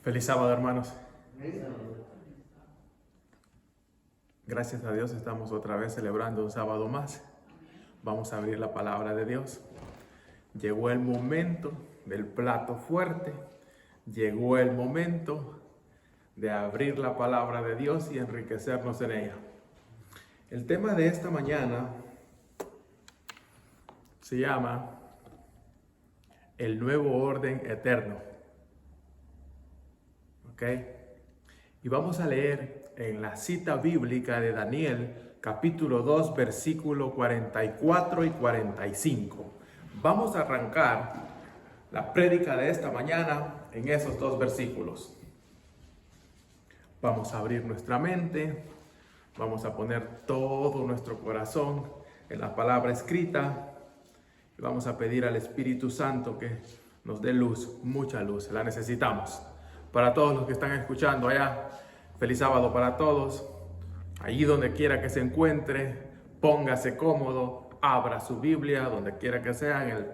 Feliz sábado, hermanos. Gracias a Dios estamos otra vez celebrando un sábado más. Vamos a abrir la palabra de Dios. Llegó el momento del plato fuerte. Llegó el momento de abrir la palabra de Dios y enriquecernos en ella. El tema de esta mañana se llama el nuevo orden eterno. ¿Ok? Y vamos a leer en la cita bíblica de Daniel, capítulo 2, versículo 44 y 45. Vamos a arrancar la prédica de esta mañana en esos dos versículos. Vamos a abrir nuestra mente, vamos a poner todo nuestro corazón en la palabra escrita y vamos a pedir al Espíritu Santo que nos dé luz, mucha luz, la necesitamos. Para todos los que están escuchando allá, feliz sábado para todos. Allí donde quiera que se encuentre, póngase cómodo, abra su Biblia, donde quiera que sea, en el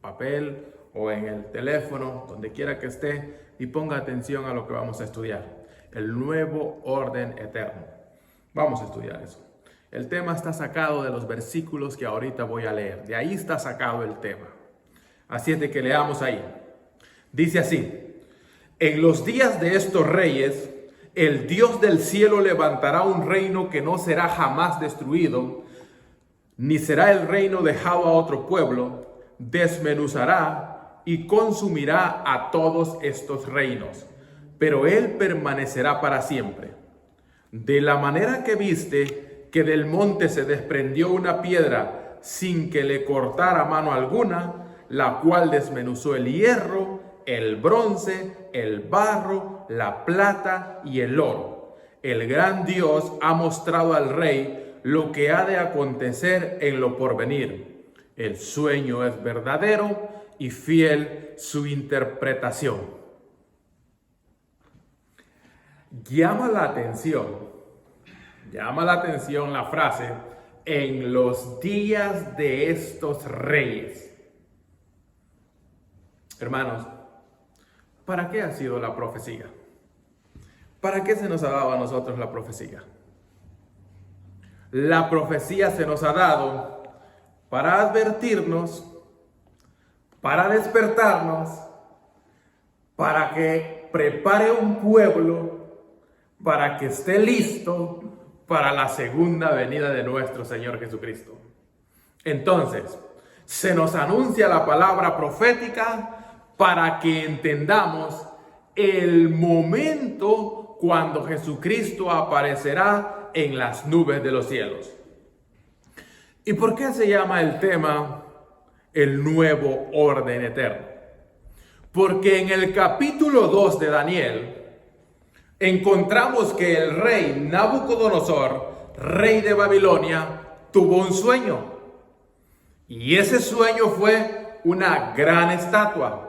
papel o en el teléfono, donde quiera que esté, y ponga atención a lo que vamos a estudiar. El nuevo orden eterno. Vamos a estudiar eso. El tema está sacado de los versículos que ahorita voy a leer. De ahí está sacado el tema. Así es de que leamos ahí. Dice así: en los días de estos reyes, el Dios del cielo levantará un reino que no será jamás destruido, ni será el reino dejado a otro pueblo. Desmenuzará y consumirá a todos estos reinos, pero él permanecerá para siempre. De la manera que viste que del monte se desprendió una piedra sin que le cortara mano alguna, la cual desmenuzó el hierro, el bronce, el barro, la plata y el oro. El gran Dios ha mostrado al rey lo que ha de acontecer en lo porvenir. El sueño es verdadero y fiel su interpretación. Llama la atención la frase, en los días de estos reyes. Hermanos, ¿para qué ha sido la profecía? ¿Para qué se nos ha dado a nosotros la profecía? La profecía se nos ha dado para advertirnos, para despertarnos, para que prepare un pueblo, para que esté listo para la segunda venida de nuestro Señor Jesucristo. Entonces, se nos anuncia la palabra profética para que entendamos el momento cuando Jesucristo aparecerá en las nubes de los cielos. ¿Y por qué se llama el tema el nuevo orden eterno? Porque en el capítulo 2 de Daniel encontramos que el rey Nabucodonosor, rey de Babilonia, tuvo un sueño. Y ese sueño fue una gran estatua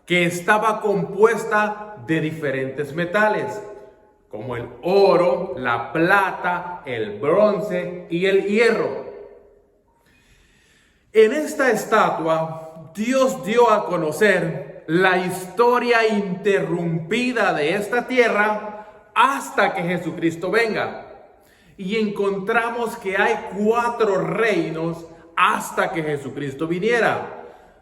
que estaba compuesta de diferentes metales, como el oro, la plata, el bronce y el hierro. En esta estatua, Dios dio a conocer la historia interrumpida de esta tierra hasta que Jesucristo venga. Y encontramos que hay 4 reinos hasta que Jesucristo viniera.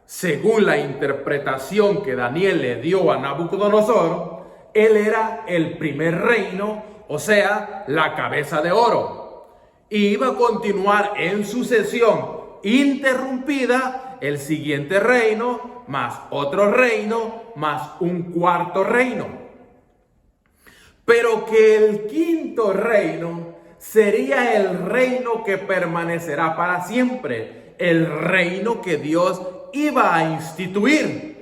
Según la interpretación que Daniel le dio a Nabucodonosor, él era el primer reino, o sea, la cabeza de oro. Y iba a continuar en sucesión interrumpida el siguiente reino, más otro reino, más un cuarto reino. Pero que el quinto reino sería el reino que permanecerá para siempre, el reino que Dios iba a instituir.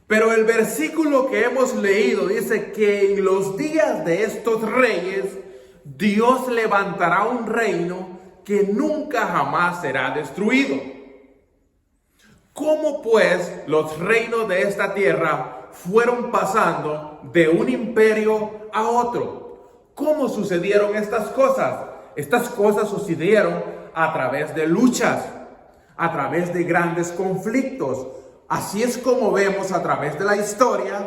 Pero el versículo que hemos leído dice que en los días de estos reyes, Dios levantará un reino que nunca jamás será destruido. ¿Cómo pues los reinos de esta tierra fueron pasando de un imperio a otro? ¿Cómo sucedieron estas cosas? Estas cosas sucedieron a través de luchas, a través de grandes conflictos. Así es como vemos a través de la historia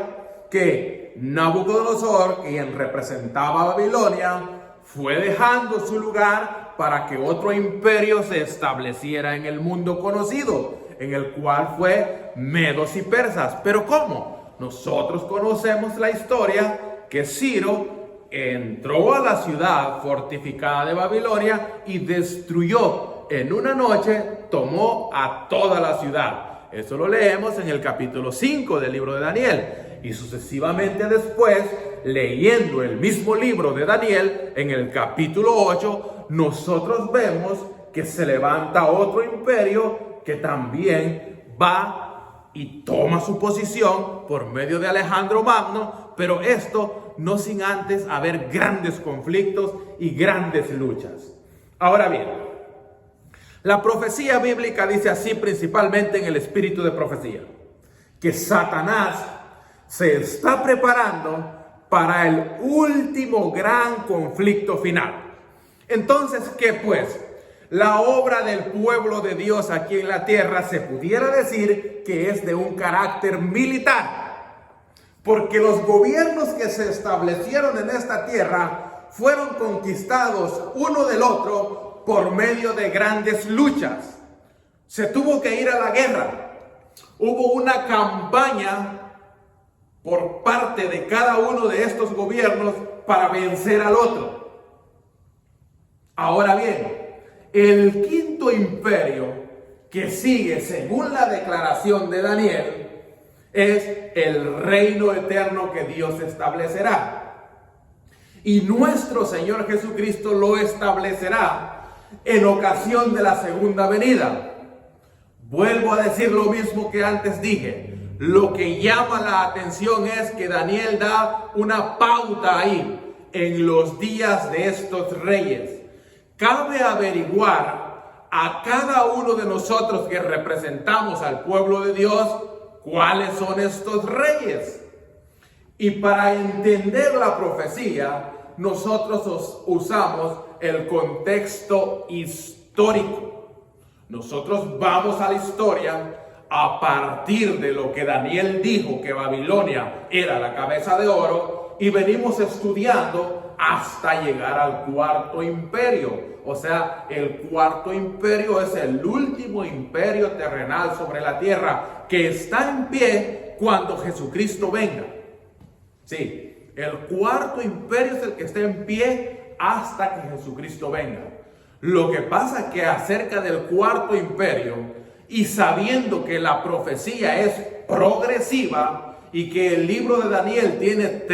que Nabucodonosor, quien representaba a Babilonia, fue dejando su lugar para que otro imperio se estableciera en el mundo conocido, en el cual fue medos y persas. ¿Pero cómo? Nosotros conocemos la historia que Ciro entró a la ciudad fortificada de Babilonia y destruyó en una noche, tomó a toda la ciudad. Eso lo leemos en el capítulo 5 del libro de Daniel. Y sucesivamente después, leyendo el mismo libro de Daniel, en el capítulo 8, nosotros vemos que se levanta otro imperio que también va y toma su posición por medio de Alejandro Magno, pero esto no sin antes haber grandes conflictos y grandes luchas. Ahora bien, la profecía bíblica dice así, principalmente en el espíritu de profecía, que Satanás se está preparando para el último gran conflicto final. Entonces, ¿qué pues? La obra del pueblo de Dios aquí en la tierra se pudiera decir que es de un carácter militar, porque los gobiernos que se establecieron en esta tierra fueron conquistados uno del otro por medio de grandes luchas. Se tuvo que ir a la guerra. Hubo una campaña por parte de cada uno de estos gobiernos para vencer al otro. Ahora bien, el quinto imperio que sigue según la declaración de Daniel es el reino eterno que Dios establecerá. Y nuestro Señor Jesucristo lo establecerá en ocasión de la segunda venida. Vuelvo a decir lo mismo que antes dije. Lo que llama la atención es que Daniel da una pauta ahí en los días de estos reyes. Cabe averiguar a cada uno de nosotros que representamos al pueblo de Dios cuáles son estos reyes. Y para entender la profecía, nosotros usamos el contexto histórico. Nosotros vamos a la historia a partir de lo que Daniel dijo que Babilonia era la cabeza de oro y venimos estudiando hasta llegar al cuarto imperio. O sea, el cuarto imperio es el último imperio terrenal sobre la tierra que está en pie cuando Jesucristo venga. Sí, el cuarto imperio es el que está en pie hasta que Jesucristo venga. Lo que pasa es que acerca del cuarto imperio, y sabiendo que la profecía es progresiva y que el libro de Daniel tiene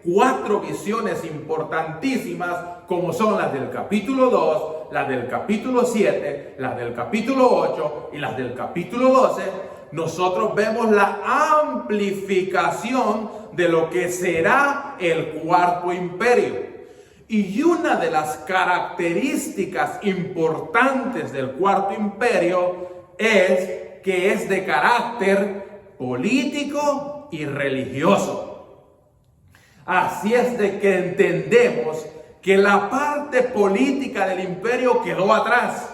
4 visiones importantísimas, como son las del capítulo 2, las del capítulo 7, las del capítulo 8 y las del capítulo 12, nosotros vemos la amplificación de lo que será el cuarto imperio. Y una de las características importantes del cuarto imperio es que es de carácter político y religioso. Así es de que entendemos que la parte política del imperio quedó atrás,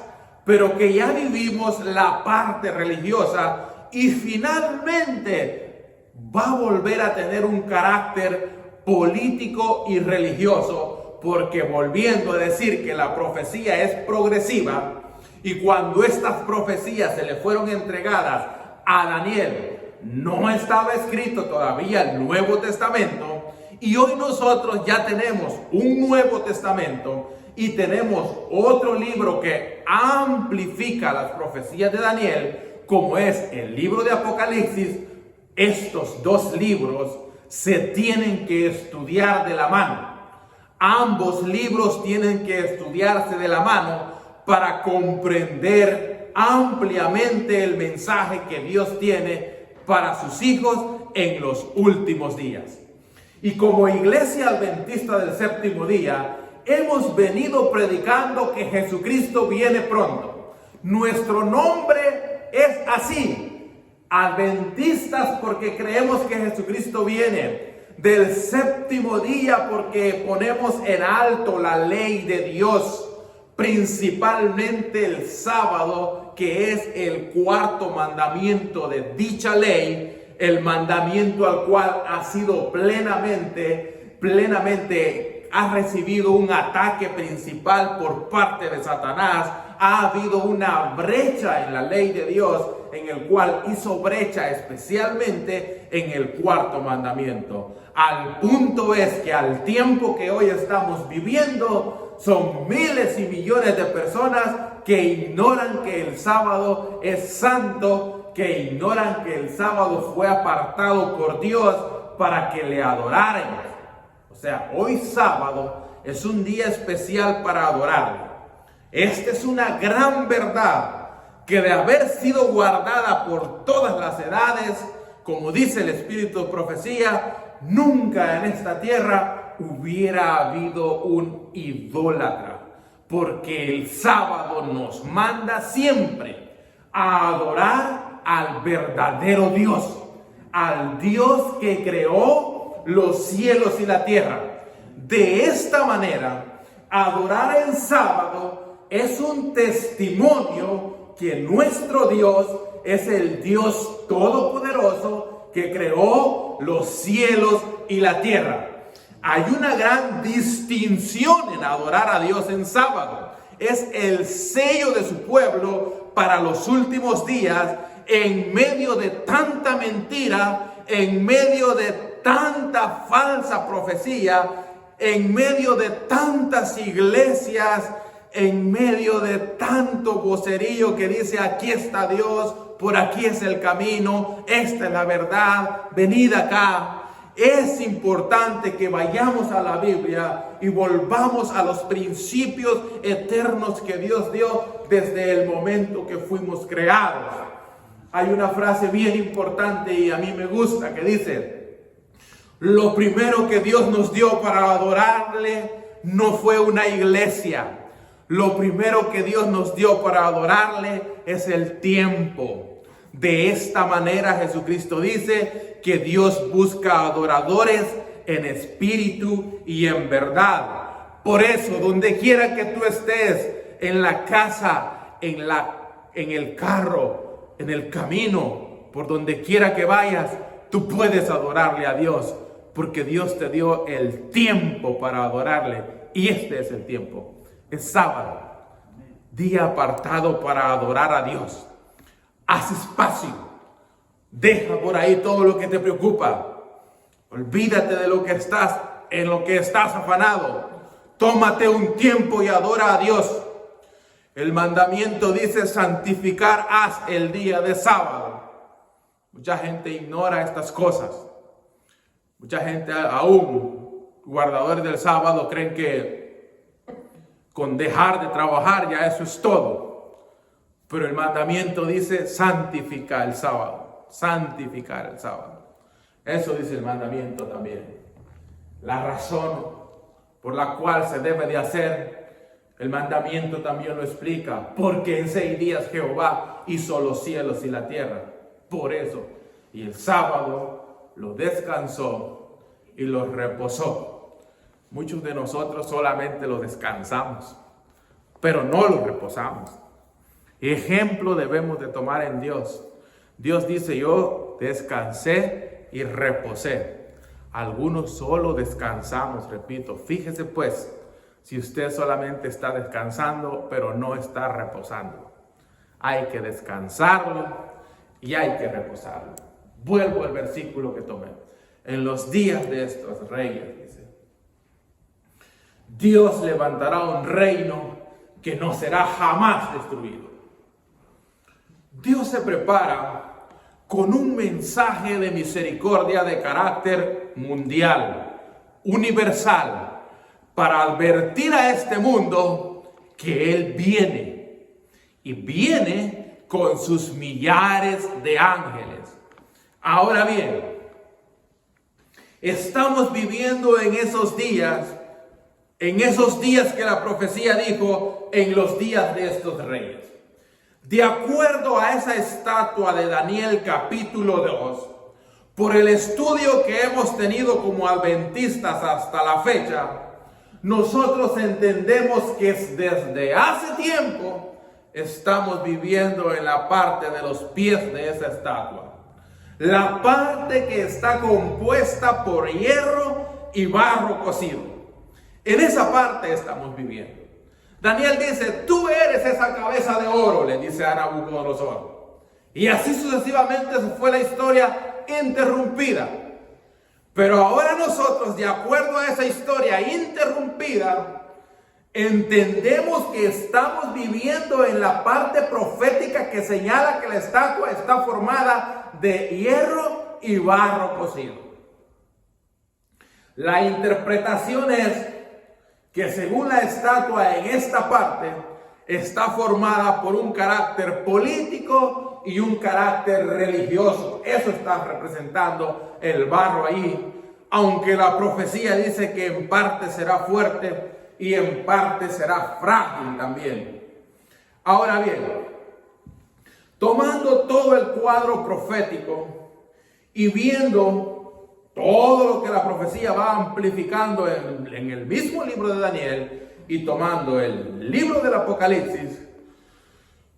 pero que ya vivimos la parte religiosa y finalmente va a volver a tener un carácter político y religioso, porque volviendo a decir que la profecía es progresiva, y cuando estas profecías se le fueron entregadas a Daniel, no estaba escrito todavía el Nuevo Testamento, y hoy nosotros ya tenemos un Nuevo Testamento y tenemos otro libro que amplifica las profecías de Daniel, como es el libro de Apocalipsis. Estos dos libros se tienen que estudiar de la mano. Ambos libros tienen que estudiarse de la mano para comprender ampliamente el mensaje que Dios tiene para sus hijos en los últimos días. Y como Iglesia Adventista del Séptimo Día, hemos venido predicando que Jesucristo viene pronto. Nuestro nombre es así, Adventistas, porque creemos que Jesucristo viene. Del séptimo día, porque ponemos en alto la ley de Dios, principalmente el sábado, que es el cuarto mandamiento de dicha ley, el mandamiento al cual ha sido plenamente ha recibido un ataque principal por parte de Satanás. Ha habido una brecha en la ley de Dios, en el cual hizo brecha especialmente en el cuarto mandamiento. Al punto es que al tiempo que hoy estamos viviendo, son miles y millones de personas que ignoran que el sábado es santo, que ignoran que el sábado fue apartado por Dios para que le adoráramos. O sea, hoy sábado es un día especial para adorarle. Esta es una gran verdad que de haber sido guardada por todas las edades, como dice el Espíritu de Profecía, nunca en esta tierra hubiera habido un idólatra, porque el sábado nos manda siempre a adorar al verdadero Dios, al Dios que creó los cielos y la tierra. De esta manera, adorar el sábado es un testimonio que nuestro Dios es el Dios todopoderoso que creó los cielos y la tierra. Hay una gran distinción en adorar a Dios en sábado. Es el sello de su pueblo para los últimos días, en medio de tanta mentira, en medio de tanta falsa profecía, en medio de tantas iglesias, en medio de tanto vocerío que dice: aquí está Dios, por aquí es el camino, esta es la verdad, venid acá. Es importante que vayamos a la Biblia y volvamos a los principios eternos que Dios dio desde el momento que fuimos creados. Hay una frase bien importante y a mí me gusta que dice: lo primero que Dios nos dio para adorarle no fue una iglesia. Lo primero que Dios nos dio para adorarle es el tiempo. De esta manera Jesucristo dice que Dios busca adoradores en espíritu y en verdad. Por eso, donde quiera que tú estés, en la casa, en el carro, en el camino, por donde quiera que vayas, tú puedes adorarle a Dios, porque Dios te dio el tiempo para adorarle. Y este es el tiempo. Es sábado, día apartado para adorar a Dios. Haz espacio. Deja por ahí todo lo que te preocupa. Olvídate de lo que en lo que estás afanado. Tómate un tiempo y adora a Dios. El mandamiento dice: santificar haz el día de sábado. Mucha gente ignora estas cosas. Mucha gente, aún guardadores del sábado, creen que con dejar de trabajar ya eso es todo. Pero el mandamiento dice: santificar el sábado. Santificar el sábado. Eso dice el mandamiento también. La razón por la cual se debe de hacer, el mandamiento también lo explica. Porque en 6 días Jehová hizo los cielos y la tierra. Por eso. Y el sábado lo descansó y lo reposó. Muchos de nosotros solamente lo descansamos, pero no lo reposamos. Ejemplo debemos de tomar en Dios. Dios dice: yo descansé y reposé. Algunos solo descansamos, repito. Fíjese pues, si usted solamente está descansando, pero no está reposando. Hay que descansarlo y hay que reposarlo. Vuelvo al versículo que tomé. En los días de estos reyes, dice, Dios levantará un reino que no será jamás destruido. Dios se prepara con un mensaje de misericordia de carácter mundial, universal, para advertir a este mundo que Él viene, y viene con sus millares de ángeles. Ahora bien, estamos viviendo en esos días que la profecía dijo: en los días de estos reyes. De acuerdo a esa estatua de Daniel capítulo 2, por el estudio que hemos tenido como adventistas hasta la fecha, nosotros entendemos que desde hace tiempo estamos viviendo en la parte de los pies de esa estatua. la parte que está compuesta por hierro y barro cocido. En esa parte estamos viviendo. Daniel dice, tú eres esa cabeza de oro, le dice a Nabucodonosor. Y así sucesivamente fue la historia interrumpida. Pero ahora nosotros, de acuerdo a esa historia interrumpida, entendemos que estamos viviendo en la parte profética que señala que la estatua está formada de hierro y barro cocido. La interpretación es que según la estatua en esta parte está formada por un carácter político y un carácter religioso. Eso está representando el barro ahí, aunque la profecía dice que en parte será fuerte y en parte será frágil también. Ahora bien, tomando todo el cuadro profético y viendo todo lo que la profecía va amplificando en el mismo libro de Daniel y tomando el libro del Apocalipsis,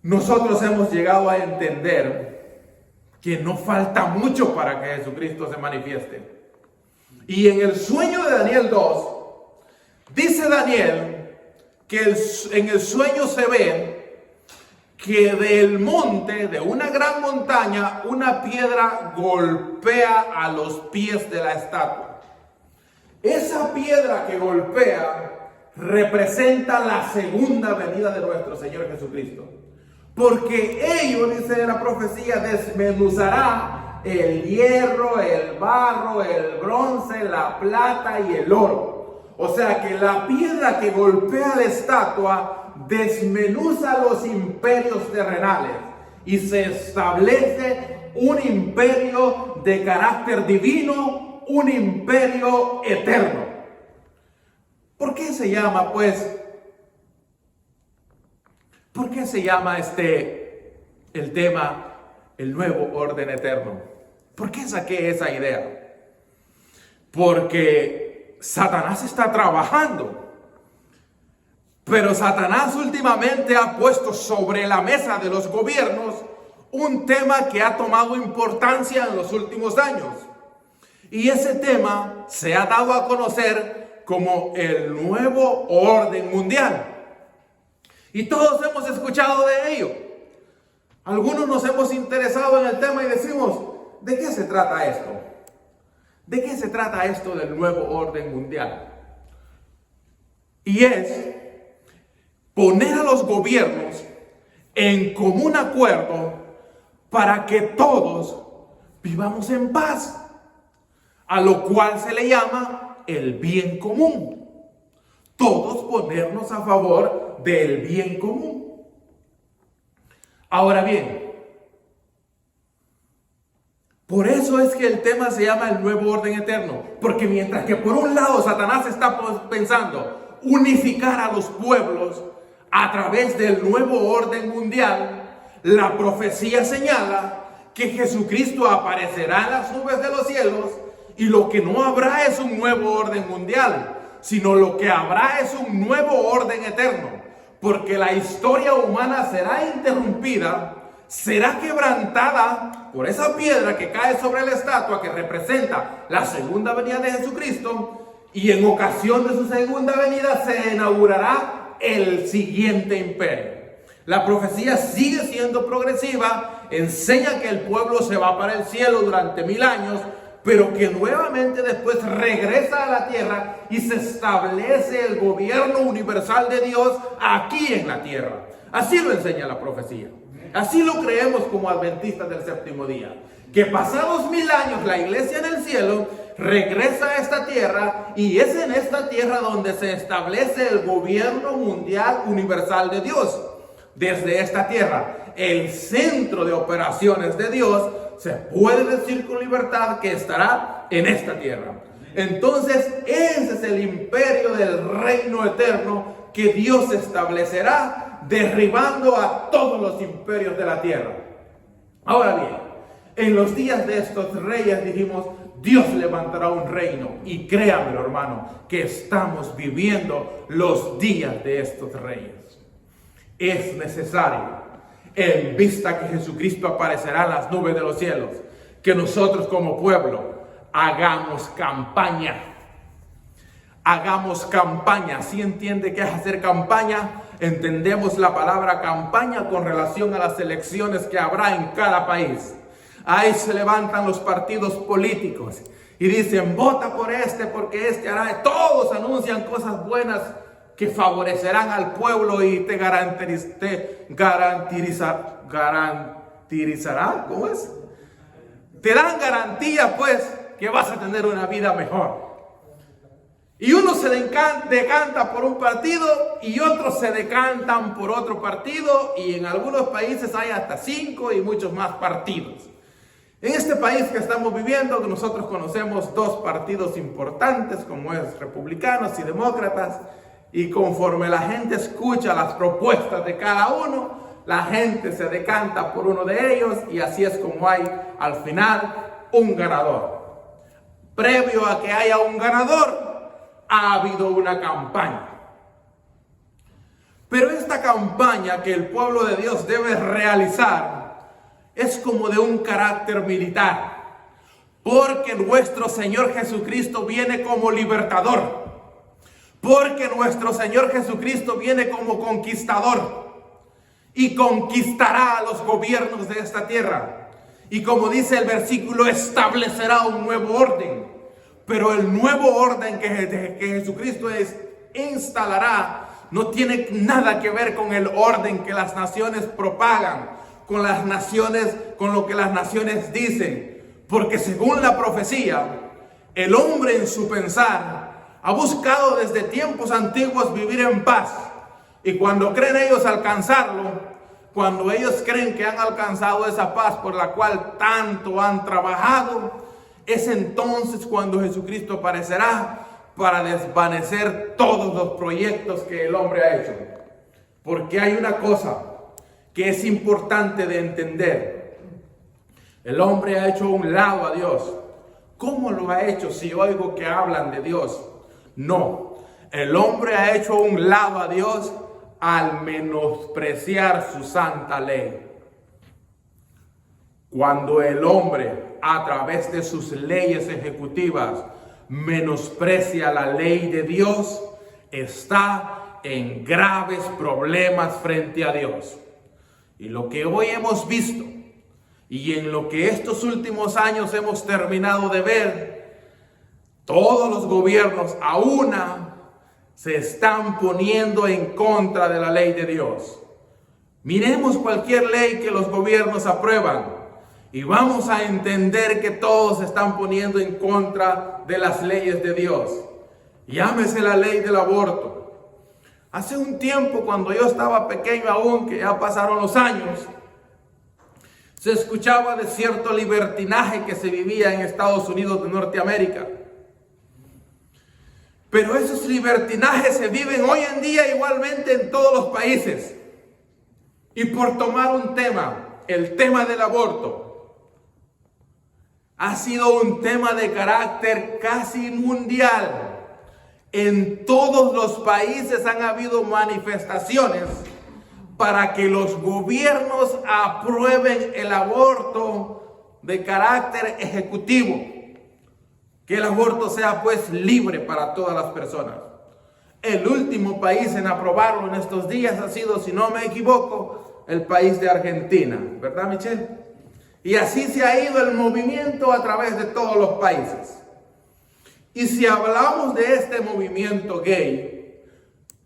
nosotros hemos llegado a entender que no falta mucho para que Jesucristo se manifieste. Y en el sueño de Daniel 2, dice Daniel que en el sueño se ve que del monte, de una gran montaña, una piedra golpea a los pies de la estatua. Esa piedra que golpea representa la segunda venida de nuestro Señor Jesucristo. Porque ellos, dice la profecía, desmenuzará el hierro, el barro, el bronce, la plata y el oro. O sea que la piedra que golpea la estatua desmenuza los imperios terrenales y se establece un imperio de carácter divino, un imperio eterno. ¿Por qué se llama, pues? ¿Por qué se llama el tema, el nuevo orden eterno? ¿Por qué saqué esa idea? Porque Satanás está trabajando. Pero Satanás últimamente ha puesto sobre la mesa de los gobiernos un tema que ha tomado importancia en los últimos años. Y ese tema se ha dado a conocer como el nuevo orden mundial. Y todos hemos escuchado de ello. Algunos nos hemos interesado en el tema y decimos, ¿de qué se trata esto? ¿De qué se trata esto del nuevo orden mundial? Y es poner a los gobiernos en común acuerdo para que todos vivamos en paz, a lo cual se le llama el bien común. Todos ponernos a favor del bien común. Ahora bien, por eso es que el tema se llama el nuevo orden eterno, porque mientras que por un lado Satanás está pensando unificar a los pueblos a través del nuevo orden mundial, la profecía señala que Jesucristo aparecerá en las nubes de los cielos y lo que no habrá es un nuevo orden mundial, sino lo que habrá es un nuevo orden eterno, porque la historia humana será interrumpida, será quebrantada por esa piedra que cae sobre la estatua que representa la segunda venida de Jesucristo, y en ocasión de su segunda venida se inaugurará el siguiente imperio. La profecía sigue siendo progresiva, enseña que el pueblo se va para el cielo durante 1000 años, pero que nuevamente después regresa a la tierra y se establece el gobierno universal de Dios aquí en la tierra. Así lo enseña la profecía. Así lo creemos como adventistas del séptimo día. Que pasados 1000 años la iglesia en el cielo regresa a esta tierra y es en esta tierra donde se establece el gobierno mundial universal de Dios. Desde esta tierra, el centro de operaciones de Dios, se puede decir con libertad que estará en esta tierra. Entonces, ese es el imperio del reino eterno que Dios establecerá, derribando a todos los imperios de la tierra. Ahora bien, en los días de estos reyes dijimos, Dios levantará un reino. Y créanme, hermano, que estamos viviendo los días de estos reyes. Es necesario, en vista que Jesucristo aparecerá en las nubes de los cielos, que nosotros como pueblo hagamos campaña. Hagamos campaña. ¿Sí entiende qué es hacer campaña? Entendemos la palabra campaña con relación a las elecciones que habrá en cada país. Ahí se levantan los partidos políticos y dicen, vota por este porque este hará. Todos anuncian cosas buenas que favorecerán al pueblo y te garantizará, ¿cómo es? Te dan garantía, pues, que vas a tener una vida mejor. Y uno se decanta por un partido y otros se decantan por otro partido, y en algunos países hay hasta 5 y muchos más partidos. En este país que estamos viviendo, nosotros conocemos 2 partidos importantes, como es republicanos y demócratas, y conforme la gente escucha las propuestas de cada uno, la gente se decanta por uno de ellos, y así es como hay al final un ganador. Previo a que haya un ganador, ha habido una campaña. Pero esta campaña que el pueblo de Dios debe realizar es como de un carácter militar, porque nuestro Señor Jesucristo viene como libertador, porque nuestro Señor Jesucristo viene como conquistador y conquistará a los gobiernos de esta tierra. Y como dice el versículo, establecerá un nuevo orden. Pero el nuevo orden que Jesucristo instalará no tiene nada que ver con el orden que las naciones propagan, con lo que las naciones dicen. Porque según la profecía, el hombre en su pensar ha buscado desde tiempos antiguos vivir en paz. Y cuando creen ellos alcanzarlo, cuando ellos creen que han alcanzado esa paz por la cual tanto han trabajado, es entonces cuando Jesucristo aparecerá para desvanecer todos los proyectos que el hombre ha hecho. Porque hay una cosa que es importante de entender. El hombre ha hecho a un lado a Dios. ¿Cómo lo ha hecho si oigo que hablan de Dios? No, el hombre ha hecho a un lado a Dios al menospreciar su santa ley. Cuando el hombre, a través de sus leyes ejecutivas, menosprecia la ley de Dios, está en graves problemas frente a Dios. Y lo que hoy hemos visto, y en lo que estos últimos años hemos terminado de ver, todos los gobiernos a una se están poniendo en contra de la ley de Dios. Miremos cualquier ley que los gobiernos aprueban y vamos a entender que todos se están poniendo en contra de las leyes de Dios. Llámese la ley del aborto. Hace un tiempo, cuando yo estaba pequeño aún, que ya pasaron los años, se escuchaba de cierto libertinaje que se vivía en Estados Unidos de Norteamérica. Pero esos libertinajes se viven hoy en día igualmente en todos los países. Y por tomar un tema, el tema del aborto, ha sido un tema de carácter casi mundial. En todos los países han habido manifestaciones para que los gobiernos aprueben el aborto de carácter ejecutivo. Que el aborto sea pues libre para todas las personas. El último país en aprobarlo en estos días ha sido, si no me equivoco, el país de Argentina. ¿Verdad, Michelle? Y así se ha ido el movimiento a través de todos los países. Y si hablamos de este movimiento gay,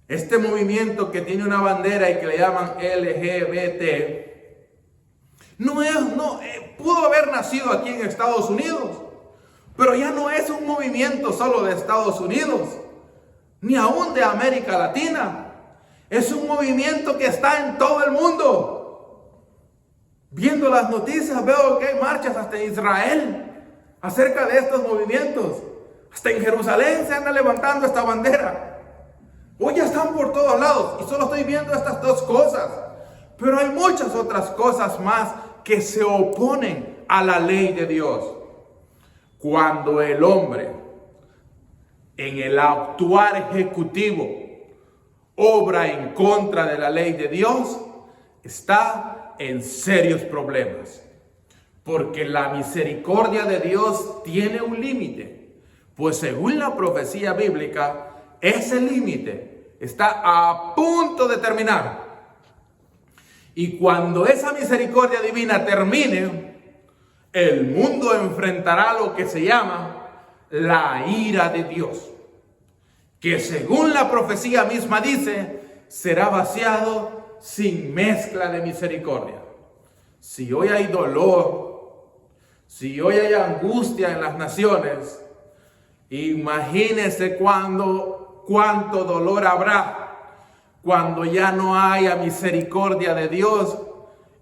este movimiento que tiene una bandera y que le llaman LGBT, pudo haber nacido aquí en Estados Unidos, pero ya no es un movimiento solo de Estados Unidos, ni aún de América Latina. Es un movimiento que está en todo el mundo. Viendo las noticias veo que hay marchas hasta en Israel acerca de estos movimientos. Hasta en Jerusalén se anda levantando esta bandera. Hoy ya están por todos lados y solo estoy viendo estas 2 cosas. Pero hay muchas otras cosas más que se oponen a la ley de Dios. Cuando el hombre, en el actuar ejecutivo, obra en contra de la ley de Dios, está en serios problemas. porque la misericordia de Dios tiene un límite. Pues según la profecía bíblica, ese límite está a punto de terminar. Y cuando esa misericordia divina termine, el mundo enfrentará lo que se llama la ira de Dios, que según la profecía misma dice, será vaciado sin mezcla de misericordia. Si hoy hay dolor, si hoy hay angustia en las naciones, imagínense cuánto dolor habrá cuando ya no haya misericordia de Dios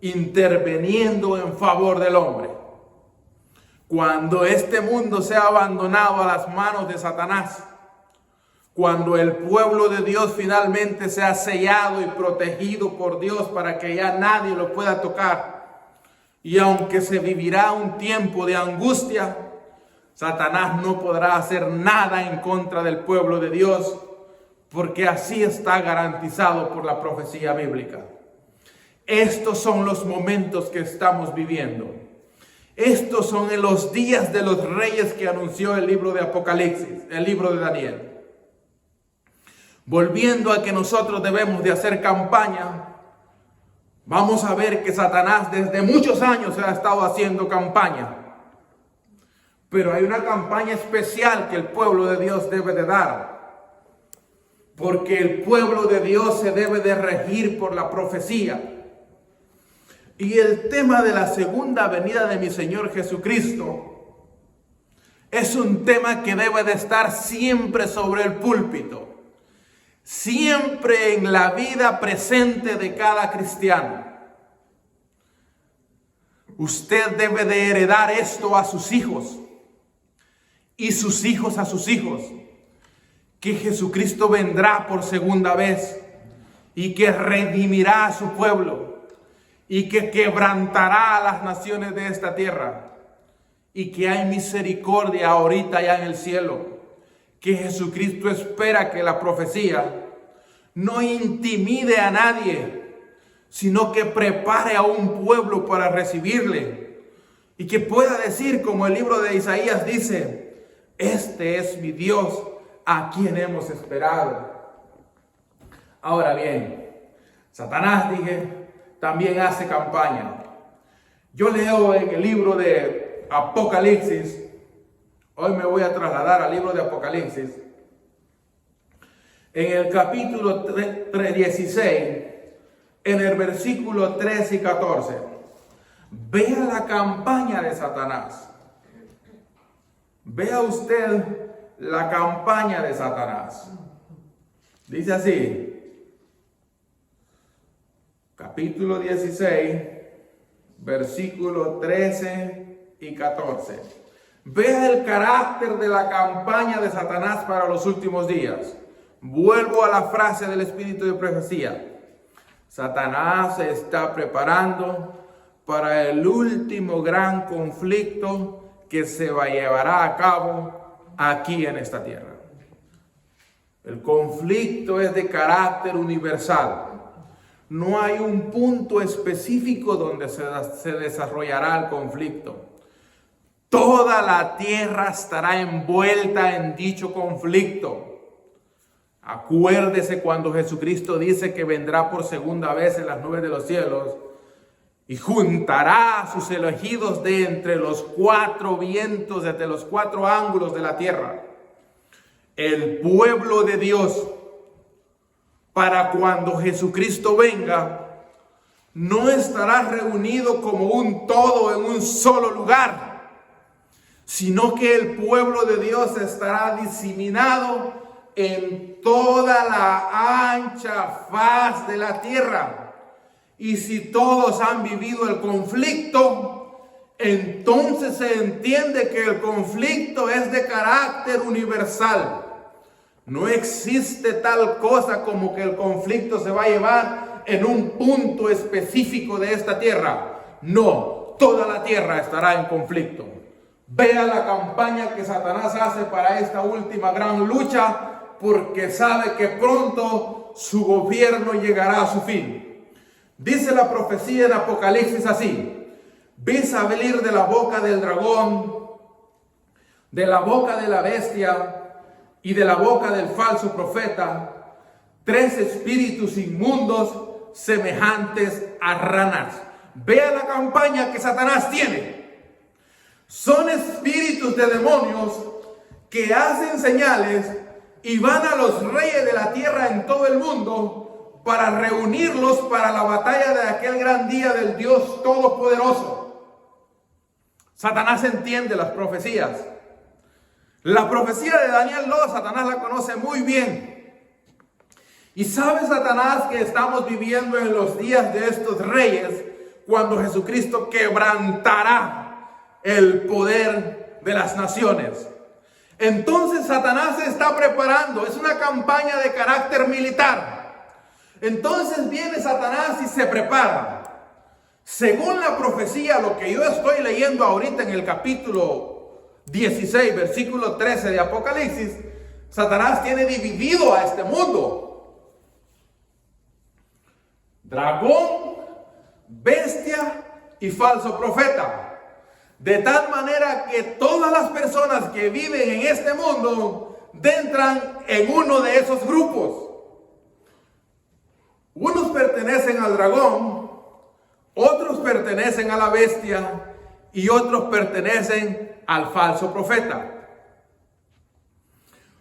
interviniendo en favor del hombre. Cuando este mundo sea abandonado a las manos de Satanás, cuando el pueblo de Dios finalmente sea sellado y protegido por Dios para que ya nadie lo pueda tocar, y aunque se vivirá un tiempo de angustia, Satanás no podrá hacer nada en contra del pueblo de Dios, porque así está garantizado por la profecía bíblica. Estos son los momentos que estamos viviendo. Estos son en los días de los reyes que anunció el libro de Apocalipsis, el libro de Daniel. Volviendo a que nosotros debemos de hacer campaña, vamos a ver que Satanás desde muchos años ha estado haciendo campaña. Pero hay una campaña especial que el pueblo de Dios debe de dar. Porque el pueblo de Dios se debe de regir por la profecía. Y el tema de la segunda venida de mi Señor Jesucristo es un tema que debe de estar siempre sobre el púlpito. Siempre en la vida presente de cada cristiano. Usted debe de heredar esto a sus hijos y sus hijos a sus hijos, que Jesucristo vendrá por segunda vez y que redimirá a su pueblo y que quebrantará a las naciones de esta tierra y que hay misericordia ahorita ya en el cielo, que Jesucristo espera que la profecía no intimide a nadie, sino que prepare a un pueblo para recibirle y que pueda decir, como el libro de Isaías dice, este es mi Dios a quien hemos esperado. Ahora bien, Satanás, dije, también hace campaña. Yo leo en el libro de Apocalipsis, hoy me voy a trasladar al libro de Apocalipsis, en el capítulo 16, en el versículo 13 y 14. Vea la campaña de Satanás. Vea usted la campaña de Satanás. Dice así, capítulo 16, versículo 13 y 14. Vea el carácter de la campaña de Satanás para los últimos días. Vuelvo a la frase del espíritu de profecía. Satanás se está preparando para el último gran conflicto que se llevará a cabo aquí en esta tierra. El conflicto es de carácter universal. No hay un punto específico donde se desarrollará el conflicto. Toda la tierra estará envuelta en dicho conflicto. Acuérdese cuando Jesucristo dice que vendrá por segunda vez en las nubes de los cielos y juntará a sus elegidos de entre los cuatro vientos, desde los cuatro ángulos de la tierra. El pueblo de Dios, para cuando Jesucristo venga, no estará reunido como un todo en un solo lugar, sino que el pueblo de Dios estará diseminado en toda la ancha faz de la tierra. Y si todos han vivido el conflicto, entonces se entiende que el conflicto es de carácter universal. No existe tal cosa como que el conflicto se va a llevar en un punto específico de esta tierra. No, toda la tierra estará en conflicto. Vea la campaña que Satanás hace para esta última gran lucha, porque sabe que pronto su gobierno llegará a su fin. Dice la profecía en Apocalipsis así: vi salir de la boca del dragón, de la boca de la bestia y de la boca del falso profeta, 3 espíritus inmundos semejantes a ranas. Vea la campaña que Satanás tiene. Son espíritus de demonios que hacen señales y van a los reyes de la tierra en todo el mundo para reunirlos para la batalla de aquel gran día del Dios Todopoderoso. Satanás entiende las profecías. La profecía de Daniel 2, Satanás la conoce muy bien. Y sabe Satanás que estamos viviendo en los días de estos reyes, cuando Jesucristo quebrantará el poder de las naciones. Entonces Satanás se está preparando, es una campaña de carácter militar. Entonces viene Satanás y se prepara. Según la profecía, lo que yo estoy leyendo ahorita en el capítulo 16, versículo 13 de Apocalipsis, Satanás tiene dividido a este mundo: dragón, bestia y falso profeta. De tal manera que todas las personas que viven en este mundo entran en uno de esos grupos. Unos pertenecen al dragón, otros pertenecen a la bestia y otros pertenecen al falso profeta.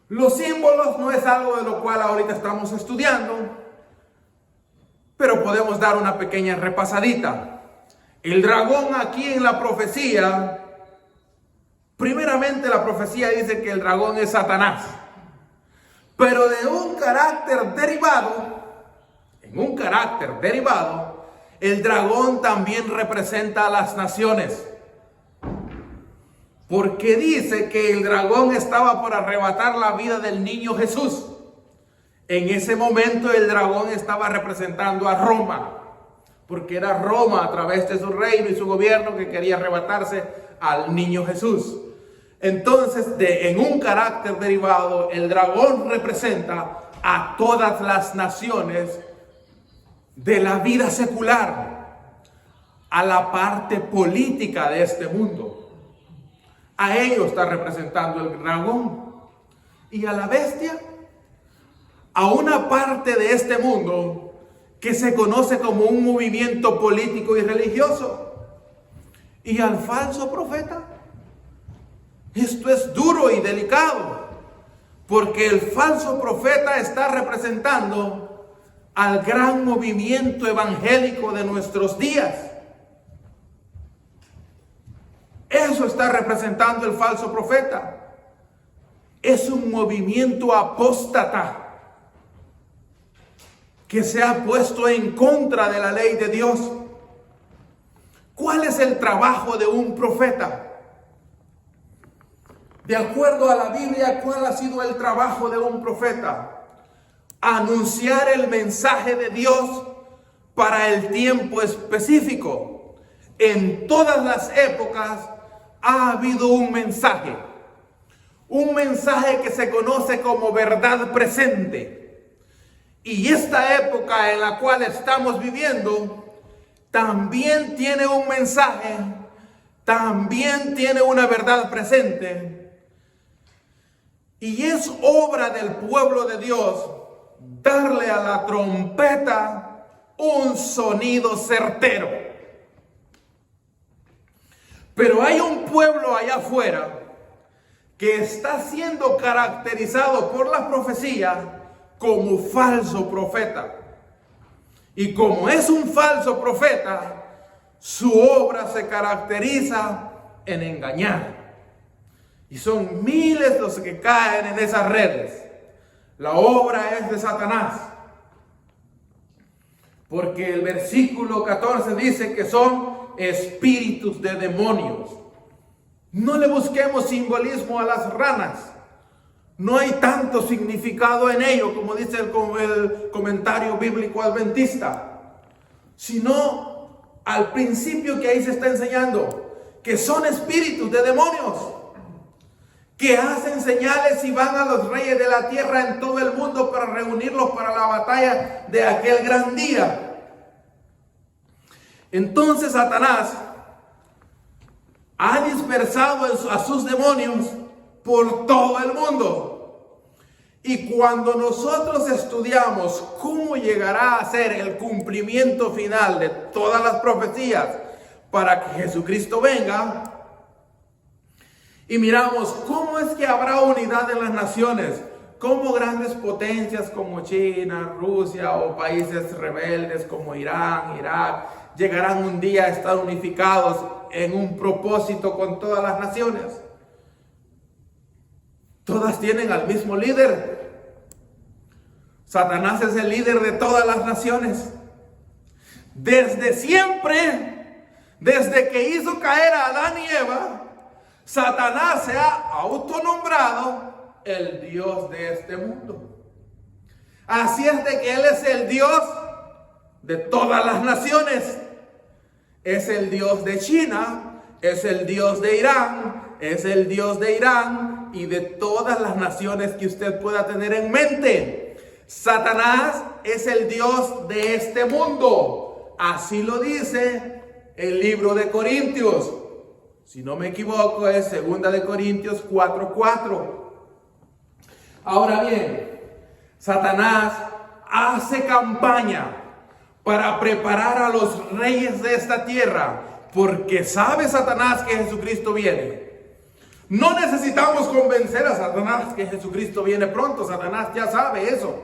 Los símbolos no es algo de lo cual ahorita estamos estudiando, pero podemos dar una pequeña repasadita. El dragón aquí en la profecía, primeramente la profecía dice que el dragón es Satanás, pero de un carácter derivado, el dragón también representa a las naciones. Porque dice que el dragón estaba por arrebatar la vida del niño Jesús. En ese momento el dragón estaba representando a Roma, porque era Roma a través de su reino y su gobierno que quería arrebatarse al niño Jesús. Entonces, en un carácter derivado, el dragón representa a todas las naciones de la vida secular, a la parte política de este mundo. A ello está representando el dragón. Y a la bestia, a una parte de este mundo que se conoce como un movimiento político y religioso. Y al falso profeta, esto es duro y delicado, porque el falso profeta está representando al gran movimiento evangélico de nuestros días. Eso está representando el falso profeta. Es un movimiento apóstata que se ha puesto en contra de la ley de Dios. ¿Cuál es el trabajo de un profeta? De acuerdo a la Biblia, ¿cuál ha sido el trabajo de un profeta? Anunciar el mensaje de Dios para el tiempo específico. En todas las épocas ha habido un mensaje que se conoce como verdad presente. Y esta época en la cual estamos viviendo también tiene un mensaje, también tiene una verdad presente. Y es obra del pueblo de Dios darle a la trompeta un sonido certero. Pero hay un pueblo allá afuera que está siendo caracterizado por la profecía como falso profeta. Y como es un falso profeta, su obra se caracteriza en engañar. Y son miles los que caen en esas redes. La obra es de Satanás. Porque el versículo 14 dice que son espíritus de demonios. No le busquemos simbolismo a las ranas. No hay tanto significado en ello, como dice el comentario bíblico adventista, sino al principio que ahí se está enseñando, que son espíritus de demonios, que hacen señales y van a los reyes de la tierra en todo el mundo para reunirlos para la batalla de aquel gran día. Entonces Satanás ha dispersado a sus demonios por todo el mundo. Y cuando nosotros estudiamos cómo llegará a ser el cumplimiento final de todas las profecías para que Jesucristo venga, y miramos cómo es que habrá unidad en las naciones, cómo grandes potencias como China, Rusia o países rebeldes como Irán, Irak, llegarán un día a estar unificados en un propósito con todas las naciones. Todas tienen al mismo líder. Satanás es el líder de todas las naciones. Desde siempre, desde que hizo caer a Adán y Eva, Satanás se ha autonombrado el Dios de este mundo. Así es de que Él es el Dios de todas las naciones. Es el Dios de China, es el Dios de Irán, es el Dios de Irán y de todas las naciones que usted pueda tener en mente. Satanás es el Dios de este mundo. Así lo dice el libro de Corintios. Si no me equivoco, es 2 de Corintios 4:4. Ahora bien, Satanás hace campaña para preparar a los reyes de esta tierra, porque sabe Satanás que Jesucristo viene. No necesitamos convencer a Satanás que Jesucristo viene pronto. Satanás ya sabe eso.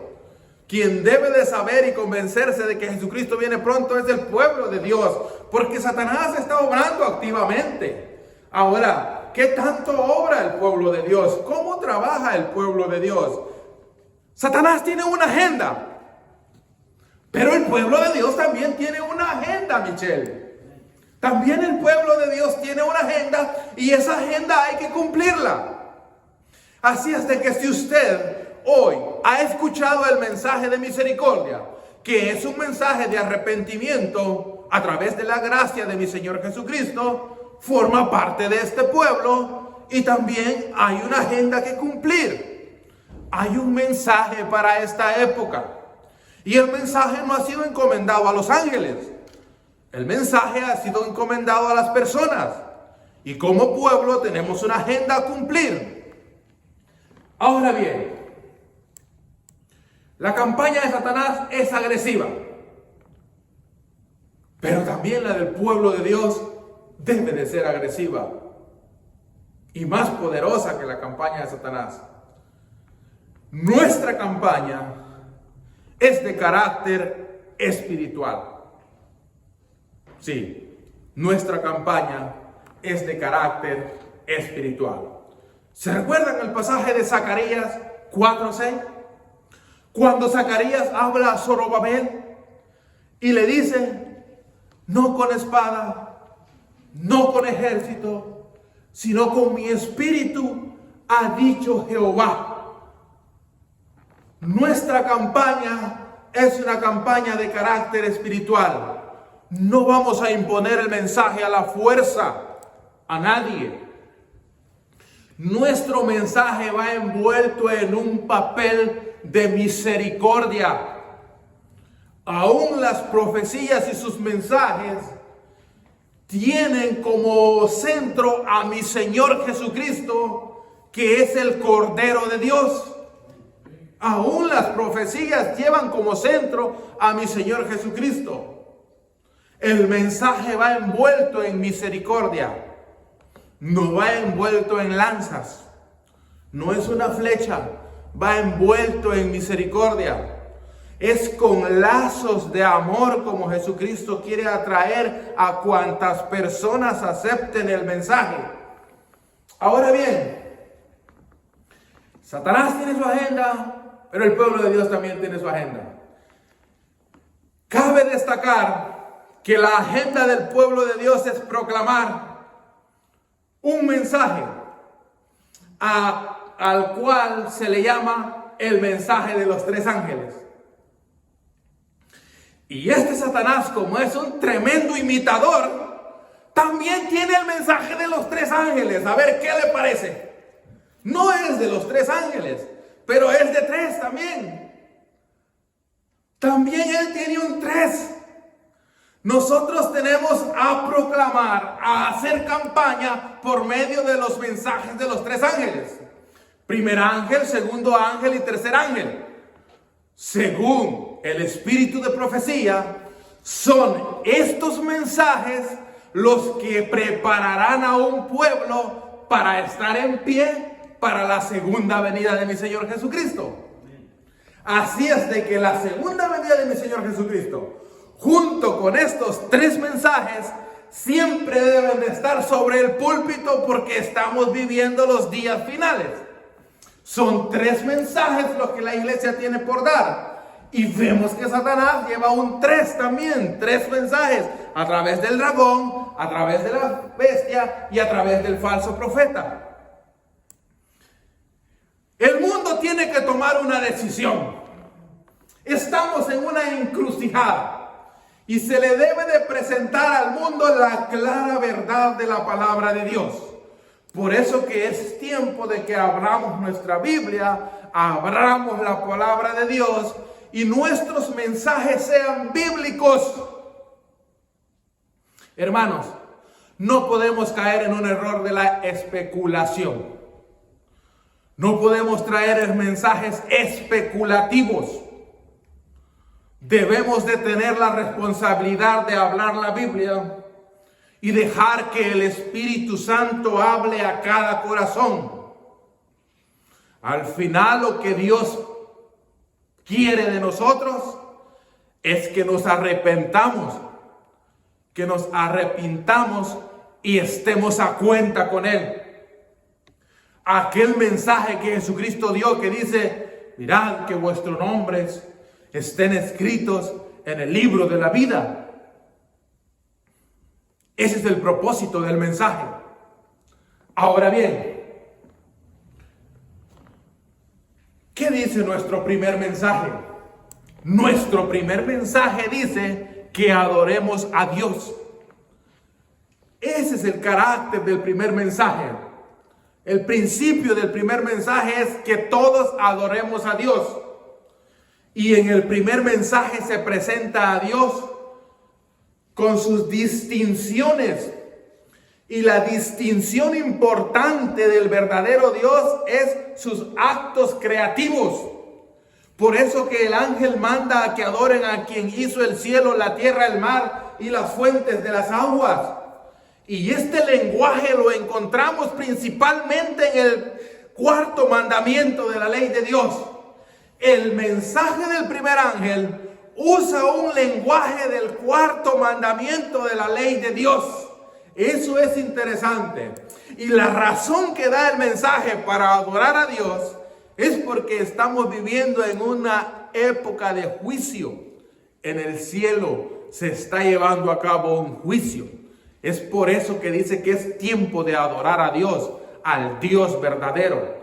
Quien debe de saber y convencerse de que Jesucristo viene pronto es el pueblo de Dios, porque Satanás está obrando activamente. Ahora, ¿qué tanto obra el pueblo de Dios? ¿Cómo trabaja el pueblo de Dios? Satanás tiene una agenda, pero el pueblo de Dios también tiene una agenda, Michelle. También el pueblo de Dios tiene una agenda y esa agenda hay que cumplirla. Así es de que si usted hoy ha escuchado el mensaje de misericordia, que es un mensaje de arrepentimiento a través de la gracia de mi Señor Jesucristo, forma parte de este pueblo y también hay una agenda que cumplir. Hay un mensaje para esta época y el mensaje no ha sido encomendado a los ángeles. El mensaje ha sido encomendado a las personas y como pueblo tenemos una agenda a cumplir. Ahora bien, la campaña de Satanás es agresiva, pero también la del pueblo de Dios debe de ser agresiva y más poderosa que la campaña de Satanás. Nuestra campaña es de carácter espiritual. Sí, nuestra campaña es de carácter espiritual. ¿Se recuerdan el pasaje de Zacarías 4:6? Cuando Zacarías habla a Zorobabel y le dice, no con espada, no con ejército, sino con mi espíritu, ha dicho Jehová. Nuestra campaña es una campaña de carácter espiritual. No vamos a imponer el mensaje a la fuerza a nadie. Nuestro mensaje va envuelto en un papel de misericordia. Aún las profecías y sus mensajes tienen como centro a mi Señor Jesucristo, que es el Cordero de Dios. Aún las profecías llevan como centro a mi Señor Jesucristo. El mensaje va envuelto en misericordia. No va envuelto en lanzas. No es una flecha. Va envuelto en misericordia. Es con lazos de amor como Jesucristo quiere atraer a cuantas personas acepten el mensaje. Ahora bien, Satanás tiene su agenda, pero el pueblo de Dios también tiene su agenda. Cabe destacar que la agenda del pueblo de Dios es proclamar un mensaje al cual se le llama el mensaje de los tres ángeles. Y este Satanás, como es un tremendo imitador, también tiene el mensaje de los tres ángeles. A ver, ¿qué le parece? No es de los tres ángeles, pero es de tres también. También él tiene un tres. Nosotros tenemos a proclamar, a hacer campaña por medio de los mensajes de los tres ángeles. Primer ángel, segundo ángel y tercer ángel. Según el espíritu de profecía, son estos mensajes los que prepararán a un pueblo para estar en pie para la segunda venida de mi Señor Jesucristo. Así es de que la segunda venida de mi Señor Jesucristo, junto con estos tres mensajes, siempre deben de estar sobre el púlpito porque estamos viviendo los días finales. Son tres mensajes los que la iglesia tiene por dar. Y vemos que Satanás lleva un tres también, tres mensajes, a través del dragón, a través de la bestia y a través del falso profeta. El mundo tiene que tomar una decisión. Estamos en una encrucijada. Y se le debe de presentar al mundo la clara verdad de la palabra de Dios. Por eso que es tiempo de que abramos nuestra Biblia, abramos la palabra de Dios y nuestros mensajes sean bíblicos. Hermanos, no podemos caer en un error de la especulación. No podemos traer mensajes especulativos. Debemos de tener la responsabilidad de hablar la Biblia y dejar que el Espíritu Santo hable a cada corazón. Al final, lo que Dios quiere de nosotros es que nos arrepentamos, que nos arrepintamos y estemos a cuenta con Él. Aquel mensaje que Jesucristo dio que dice: mirad que vuestros nombres estén escritos en el libro de la vida. Ese es el propósito del mensaje. Ahora bien, ¿qué dice nuestro primer mensaje? Nuestro primer mensaje dice que adoremos a Dios. Ese es el carácter del primer mensaje. El principio del primer mensaje es que todos adoremos a Dios. Y en el primer mensaje se presenta a Dios con sus distinciones. Y la distinción importante del verdadero Dios es sus actos creativos. Por eso que el ángel manda a que adoren a quien hizo el cielo, la tierra, el mar y las fuentes de las aguas. Y este lenguaje lo encontramos principalmente en el cuarto mandamiento de la ley de Dios. El mensaje del primer ángel usa un lenguaje del cuarto mandamiento de la ley de Dios. Eso es interesante. Y la razón que da el mensaje para adorar a Dios es porque estamos viviendo en una época de juicio. En el cielo se está llevando a cabo un juicio. Es por eso que dice que es tiempo de adorar a Dios, al Dios verdadero.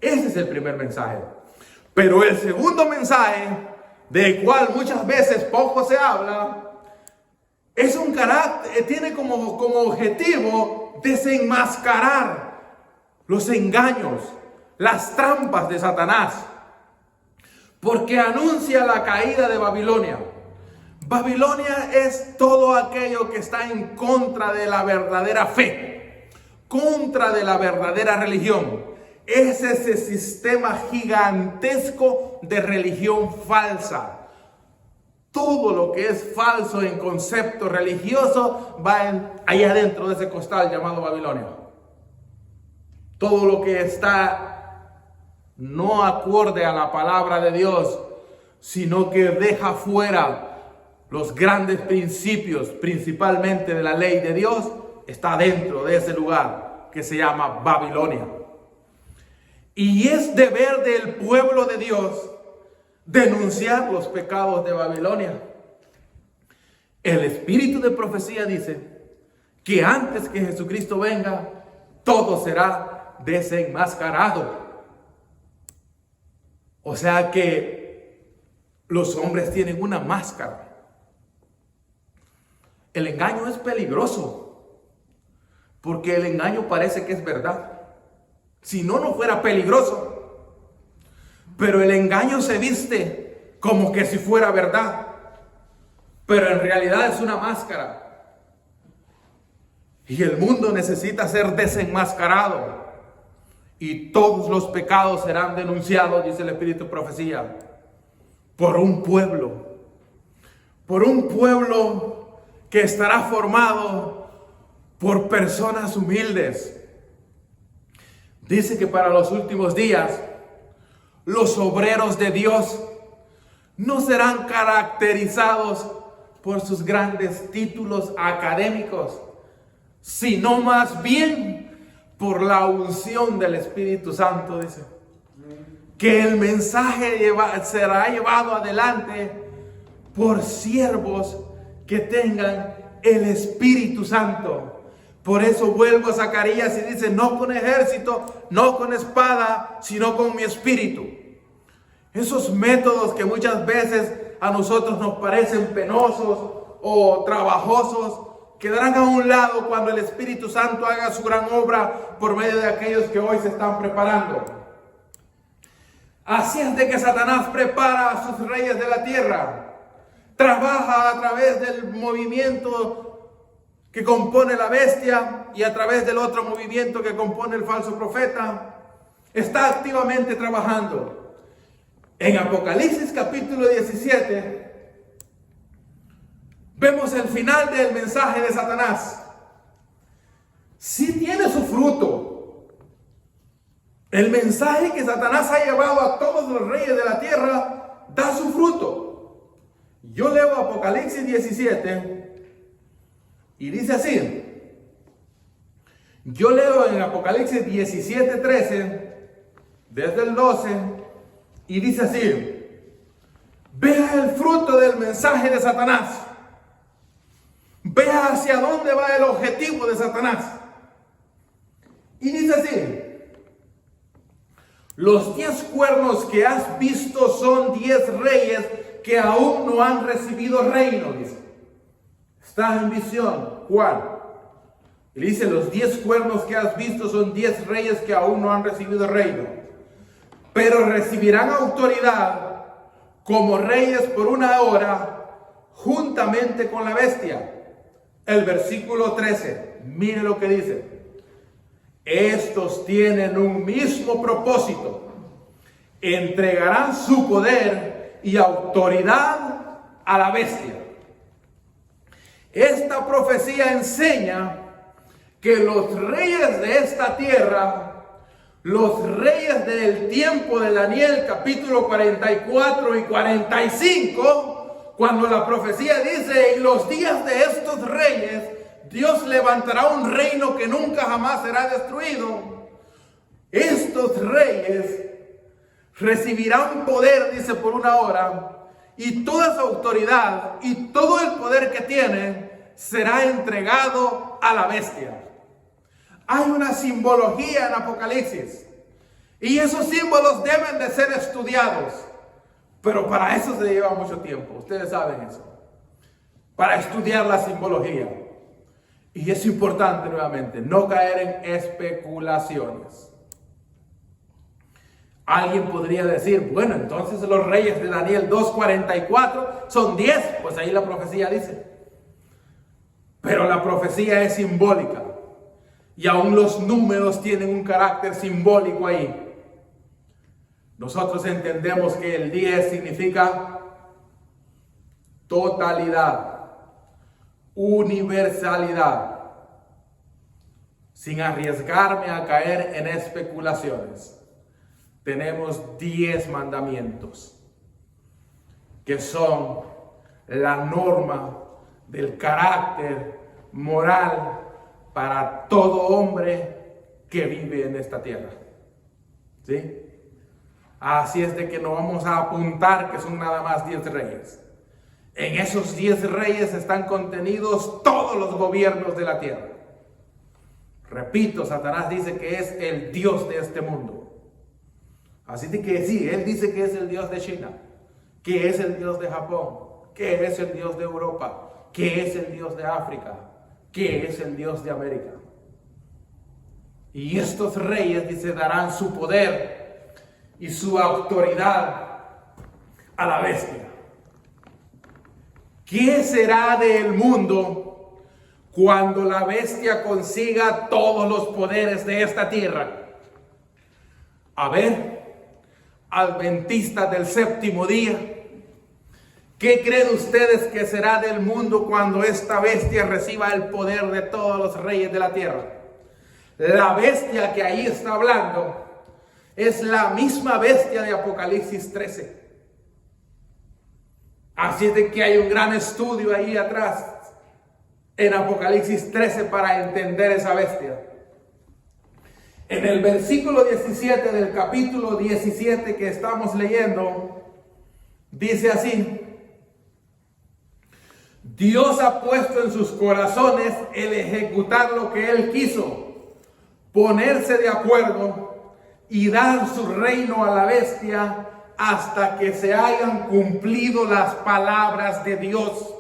Ese es el primer mensaje. Pero el segundo mensaje, del cual muchas veces poco se habla, es un carácter, tiene como objetivo desenmascarar los engaños, las trampas de Satanás, porque anuncia la caída de Babilonia. Babilonia es todo aquello que está en contra de la verdadera fe, contra de la verdadera religión. Es ese sistema gigantesco de religión falsa. Todo lo que es falso en concepto religioso va allá dentro de ese costal llamado Babilonia. Todo lo que está no acorde a la palabra de Dios, sino que deja fuera los grandes principios, principalmente de la ley de Dios, está dentro de ese lugar que se llama Babilonia. Y es deber del pueblo de Dios denunciar los pecados de Babilonia. El espíritu de profecía dice que antes que Jesucristo venga, todo será desenmascarado. O sea que los hombres tienen una máscara. El engaño es peligroso, porque el engaño parece que es verdad. Si no, no fuera peligroso. Pero el engaño se viste como que si fuera verdad. pero en realidad es una máscara. Y el mundo necesita ser desenmascarado. Y todos los pecados serán denunciados, dice el Espíritu Profecía, por un pueblo. Por un pueblo que estará formado por personas humildes. Dice que para los últimos días, los obreros de Dios no serán caracterizados por sus grandes títulos académicos, sino más bien por la unción del Espíritu Santo, dice. Que el mensaje será llevado adelante por siervos que tengan el Espíritu Santo. Por eso vuelvo a Zacarías y dice, no con ejército, no con espada, sino con mi espíritu. Esos métodos que muchas veces a nosotros nos parecen penosos o trabajosos, quedarán a un lado cuando el Espíritu Santo haga su gran obra por medio de aquellos que hoy se están preparando. Así es de que Satanás prepara a sus reyes de la tierra. Trabaja a través del movimiento que compone la bestia y a través del otro movimiento que compone el falso profeta. Está activamente trabajando. En Apocalipsis capítulo 17 vemos el final del mensaje de Satanás. Sí tiene su fruto. El mensaje que Satanás ha llevado a todos los reyes de la tierra da su fruto. Yo leo Apocalipsis 17 y dice así. Yo leo en Apocalipsis 17:13 desde el 12 y dice así: vea el fruto del mensaje de Satanás. Vea hacia dónde va el objetivo de Satanás. Y dice así: los 10 cuernos que has visto son 10 reyes que aún no han recibido reino, dice. Está en visión, Juan. Y dice, los 10 cuernos que has visto son 10 reyes que aún no han recibido reino. Pero recibirán autoridad como reyes por una hora, juntamente con la bestia. El versículo 13, mire lo que dice. Estos tienen un mismo propósito. Entregarán su poder y autoridad a la bestia. Esta profecía enseña que los reyes de esta tierra, los reyes del tiempo de Daniel capítulo 44 y 45, cuando la profecía dice, en los días de estos reyes, Dios levantará un reino que nunca jamás será destruido. Estos reyes recibirán poder, dice, por una hora, y toda su autoridad y todo el poder que tienen será entregado a la bestia. Hay una simbología en Apocalipsis y esos símbolos deben de ser estudiados, pero para eso se lleva mucho tiempo, ustedes saben eso, para estudiar la simbología. Y es importante nuevamente no caer en especulaciones. Alguien podría decir, bueno, entonces los reyes de Daniel 2:44 son 10, pues ahí la profecía dice. Pero la profecía es simbólica y aún los números tienen un carácter simbólico ahí. Nosotros entendemos que el 10 significa totalidad, universalidad, sin arriesgarme a caer en especulaciones. Tenemos 10 mandamientos que son la norma del carácter moral para todo hombre que vive en esta tierra. ¿Sí? Así es de que no vamos a apuntar que son nada más 10 reyes. En esos 10 reyes están contenidos todos los gobiernos de la tierra. Repito, Satanás dice que es el Dios de este mundo. Así de que sí, él dice que es el Dios de China, que es el Dios de Japón, que es el Dios de Europa, que es el Dios de África, que es el Dios de América. Y estos reyes, dice, darán su poder y su autoridad a la bestia. ¿qué será del mundo cuando la bestia consiga todos los poderes de esta tierra? A ver, adventistas del séptimo día, ¿qué creen ustedes que será del mundo cuando esta bestia reciba el poder de todos los reyes de la tierra? La bestia que ahí está hablando es la misma bestia de Apocalipsis 13. Así es de que hay un gran estudio ahí atrás en Apocalipsis 13 para entender esa bestia. En el versículo 17 del capítulo 17 que estamos leyendo, dice así: Dios ha puesto en sus corazones el ejecutar lo que Él quiso, ponerse de acuerdo y dar su reino a la bestia hasta que se hayan cumplido las palabras de Dios.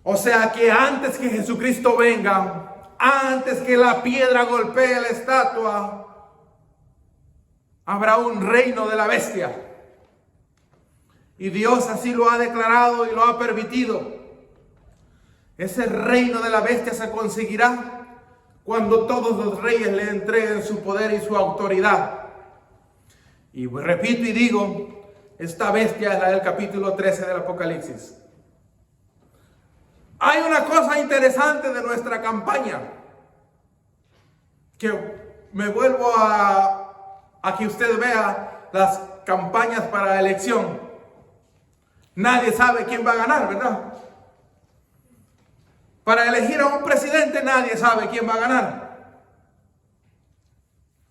O sea que antes que Jesucristo venga, antes que la piedra golpee la estatua, habrá un reino de la bestia. Y Dios así lo ha declarado y lo ha permitido. Ese reino de la bestia se conseguirá cuando todos los reyes le entreguen su poder y su autoridad. Y repito y digo, esta bestia es la del capítulo 13 del Apocalipsis. Hay una cosa interesante de nuestra campaña, que me vuelvo a que usted vea las campañas para la elección. Nadie sabe quién va a ganar, ¿verdad? Para elegir a un presidente nadie sabe quién va a ganar.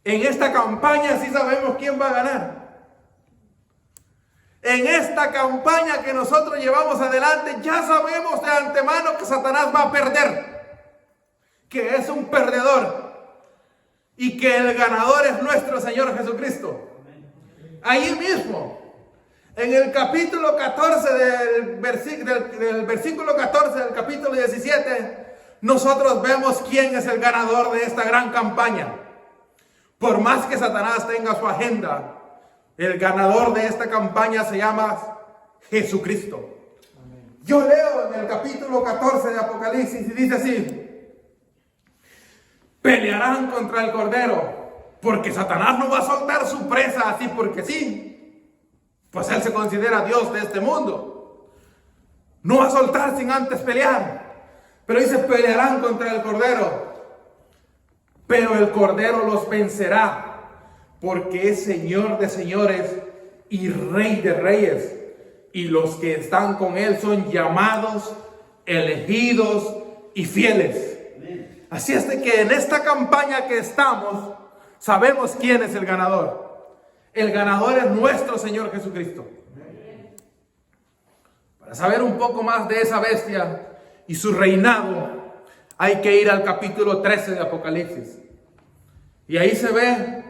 En esta campaña sí sabemos quién va a ganar. En esta campaña que nosotros llevamos adelante ya sabemos de antemano que Satanás va a perder, que es un perdedor y que el ganador es nuestro Señor Jesucristo. Ahí mismo, en el capítulo 14 del versículo 14 del capítulo 17, nosotros vemos quién es el ganador de esta gran campaña. Por más que Satanás tenga su agenda, el ganador de esta campaña se llama Jesucristo. Amén. Yo leo en el capítulo 14 de Apocalipsis y dice así: pelearán contra el Cordero, porque Satanás no va a soltar su presa así porque sí. Pues él se considera Dios de este mundo. No va a soltar sin antes pelear. Pero dice, pelearán contra el Cordero. Pero el Cordero los vencerá, porque es Señor de señores y Rey de reyes. Y los que están con Él son llamados, elegidos y fieles. Así es de que en esta campaña que estamos, sabemos quién es el ganador. El ganador es nuestro Señor Jesucristo. Para saber un poco más de esa bestia y su reinado, hay que ir al capítulo 13 de Apocalipsis. Y ahí se ve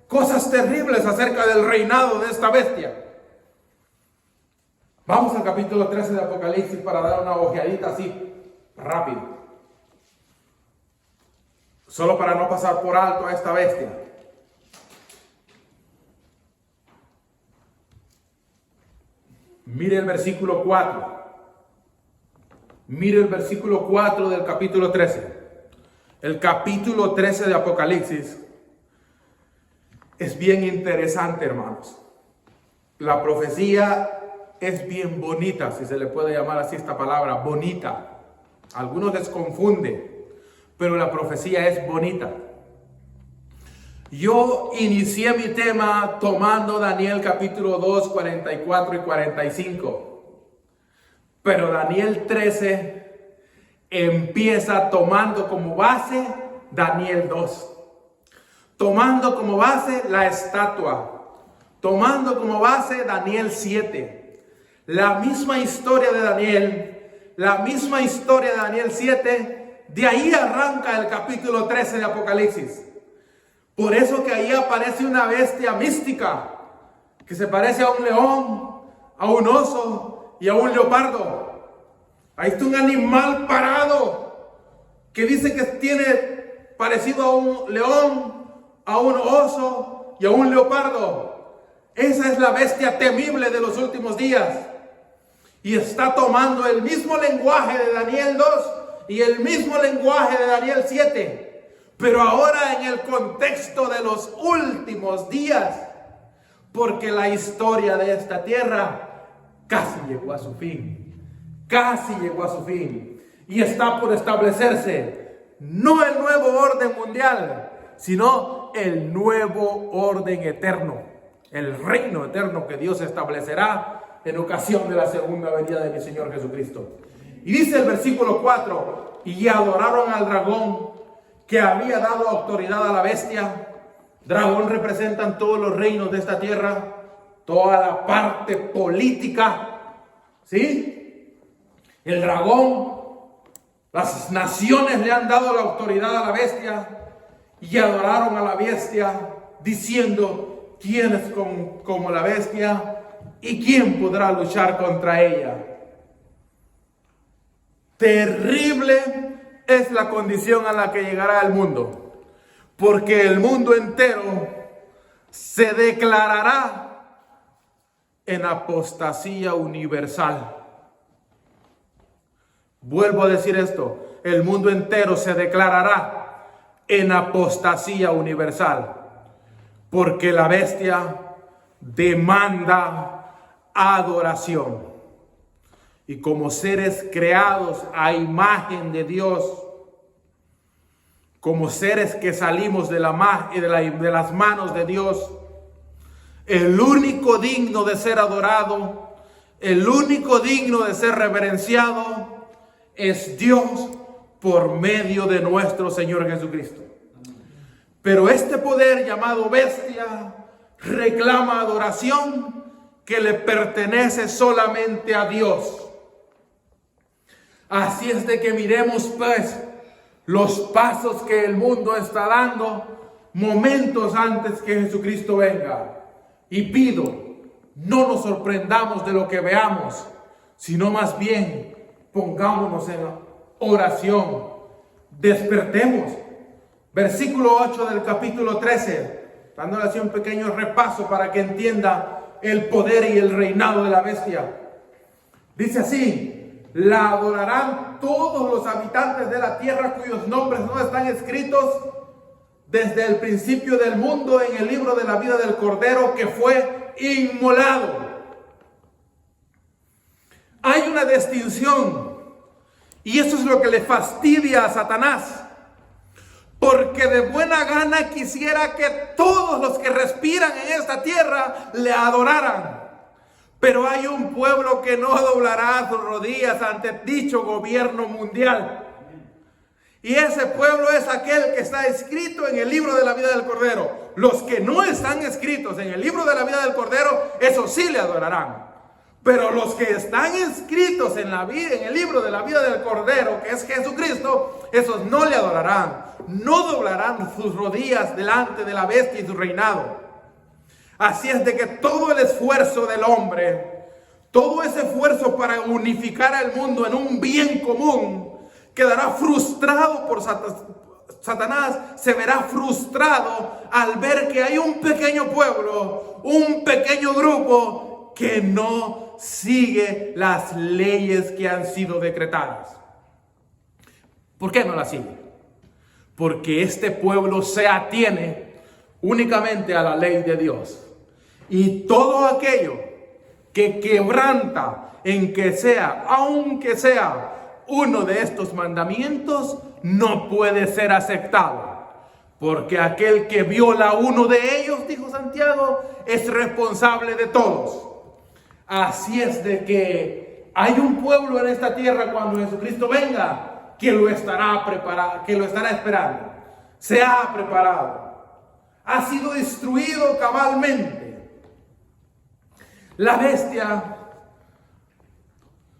cosas terribles acerca del reinado de esta bestia. Vamos al capítulo 13 de Apocalipsis para dar una ojeadita así, rápido. Solo para no pasar por alto a esta bestia. Mire el versículo 4. Mire el versículo 4 del capítulo 13. El capítulo 13 de Apocalipsis es bien interesante, hermanos. La profecía es bien bonita, si se le puede llamar así esta palabra, bonita. Algunos les confunde, pero la profecía es bonita. Yo inicié mi tema tomando Daniel capítulo 2, 44 y 45. Pero Daniel 13 empieza tomando como base Daniel 2. Tomando como base la estatua. Tomando como base Daniel 7. La misma historia de Daniel. La misma historia de Daniel 7. De ahí arranca el capítulo 13 de Apocalipsis. Por eso que ahí aparece una bestia mística. Que se parece a un león, a un oso y a un leopardo. Ahí está un animal parado. Que dice que tiene parecido a un león, a un oso y a un leopardo. Esa es la bestia temible de los últimos días. y está tomando el mismo lenguaje de Daniel 2 y el mismo lenguaje de Daniel 7, pero ahora en el contexto de los últimos días, porque la historia de esta tierra casi llegó a su fin, y está por establecerse no el nuevo orden mundial, sino el nuevo orden eterno, el reino eterno que Dios establecerá en ocasión de la segunda venida de mi Señor Jesucristo. Y dice el versículo 4, y adoraron al dragón que había dado autoridad a la bestia. Dragón representan todos los reinos de esta tierra, toda la parte política, ¿sí? El dragón, las naciones le han dado la autoridad a la bestia y adoraron a la bestia diciendo: ¿quién es como la bestia y quién podrá luchar contra ella? Terrible es la condición a la que llegará el mundo, porque el mundo entero se declarará en apostasía universal. Vuelvo a decir esto: el mundo entero se declarará en apostasía universal, porque la bestia demanda adoración. Y como seres creados a imagen de Dios, como seres que salimos de las manos de Dios, el único digno de ser adorado, el único digno de ser reverenciado, es Dios por medio de nuestro Señor Jesucristo. Pero este poder llamado bestia reclama adoración que le pertenece solamente a Dios. Así es de que miremos pues los pasos que el mundo está dando momentos antes que Jesucristo venga. Y pido, no nos sorprendamos de lo que veamos, sino más bien pongámonos en oración, despertemos. Versículo 8 del capítulo 13, dándole así un pequeño repaso para que entienda el poder y el reinado de la bestia. Dice así: la adorarán todos los habitantes de la tierra cuyos nombres no están escritos desde el principio del mundo en el libro de la vida del Cordero que fue inmolado. Hay una distinción, y eso es lo que le fastidia a Satanás, porque de buena gana quisiera que todos los que respiran en esta tierra le adoraran. Pero hay un pueblo que no doblará sus rodillas ante dicho gobierno mundial. Y ese pueblo es aquel que está escrito en el libro de la vida del Cordero. Los que no están escritos en el libro de la vida del Cordero, esos sí le adorarán. Pero los que están escritos en el libro de la vida del Cordero, que es Jesucristo, esos no le adorarán. No doblarán sus rodillas delante de la bestia y su reinado. Así es de que todo el esfuerzo del hombre, todo ese esfuerzo para unificar al mundo en un bien común, quedará frustrado por Satanás. Se verá frustrado al ver que hay un pequeño pueblo, un pequeño grupo que no sigue las leyes que han sido decretadas. ¿Por qué no las sigue? Porque este pueblo se atiene únicamente a la ley de Dios. Y todo aquello que quebranta aunque sea uno de estos mandamientos, no puede ser aceptado. Porque aquel que viola uno de ellos, dijo Santiago, es responsable de todos. Así es de que hay un pueblo en esta tierra cuando Jesucristo venga que lo estará preparado, que lo estará esperando. Se ha preparado. Ha sido instruido cabalmente. La bestia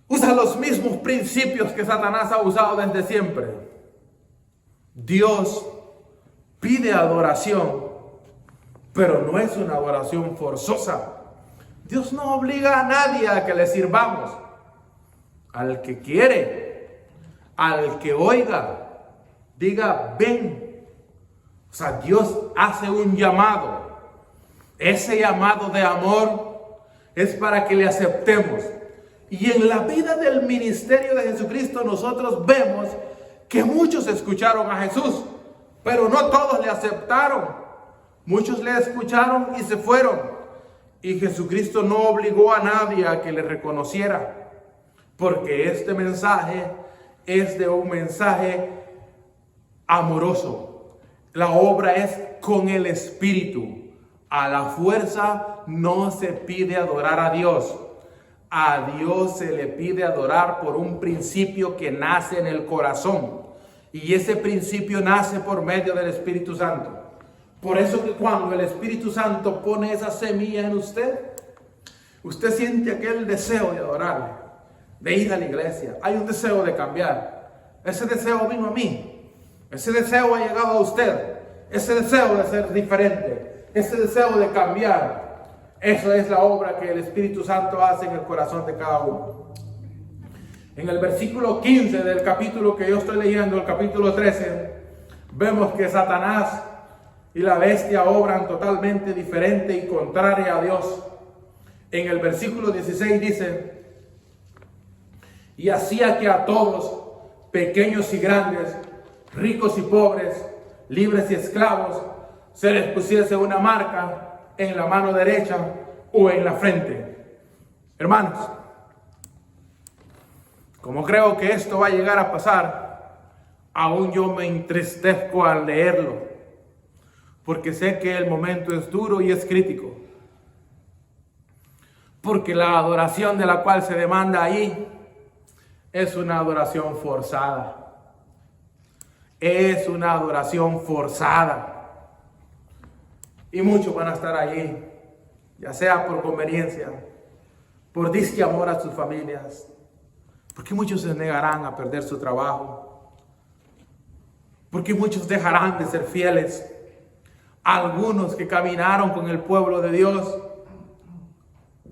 usa los mismos principios que Satanás ha usado desde siempre. Dios pide adoración, pero no es una adoración forzosa. Dios no obliga a nadie a que le sirvamos. Al que quiere, al que oiga, diga ven. O sea, Dios hace un llamado. Ese llamado de amor es para que le aceptemos. Y en la vida del ministerio de Jesucristo nosotros vemos que muchos escucharon a Jesús, pero no todos le aceptaron. Muchos le escucharon y se fueron. Y Jesucristo no obligó a nadie a que le reconociera, porque este mensaje es de un mensaje amoroso. La obra es con el Espíritu. A la fuerza no se pide adorar a Dios. A Dios se le pide adorar por un principio que nace en el corazón. Y ese principio nace por medio del Espíritu Santo. Por eso que cuando el Espíritu Santo pone esa semilla en usted, usted siente aquel deseo de adorarle, de ir a la iglesia. Hay un deseo de cambiar. Ese deseo vino a mí. Ese deseo ha llegado a usted. Ese deseo de ser diferente. Ese deseo de cambiar. Eso es la obra que el Espíritu Santo hace en el corazón de cada uno. En el versículo 15 del capítulo que yo estoy leyendo, el capítulo 13, vemos que Satanás y la bestia obran totalmente diferente y contraria a Dios. En el versículo 16 dice: y hacía que a todos, pequeños y grandes, ricos y pobres, libres y esclavos, se les pusiese una marca en la mano derecha o en la frente. Hermanos, como creo que esto va a llegar a pasar, aún yo me entristezco al leerlo, porque sé que el momento es duro y es crítico. Porque la adoración de la cual se demanda ahí es una adoración forzada. Es una adoración forzada. Y muchos van a estar allí, ya sea por conveniencia, por disque amor a sus familias, porque muchos se negarán a perder su trabajo, porque muchos dejarán de ser fieles. Algunos que caminaron con el pueblo de Dios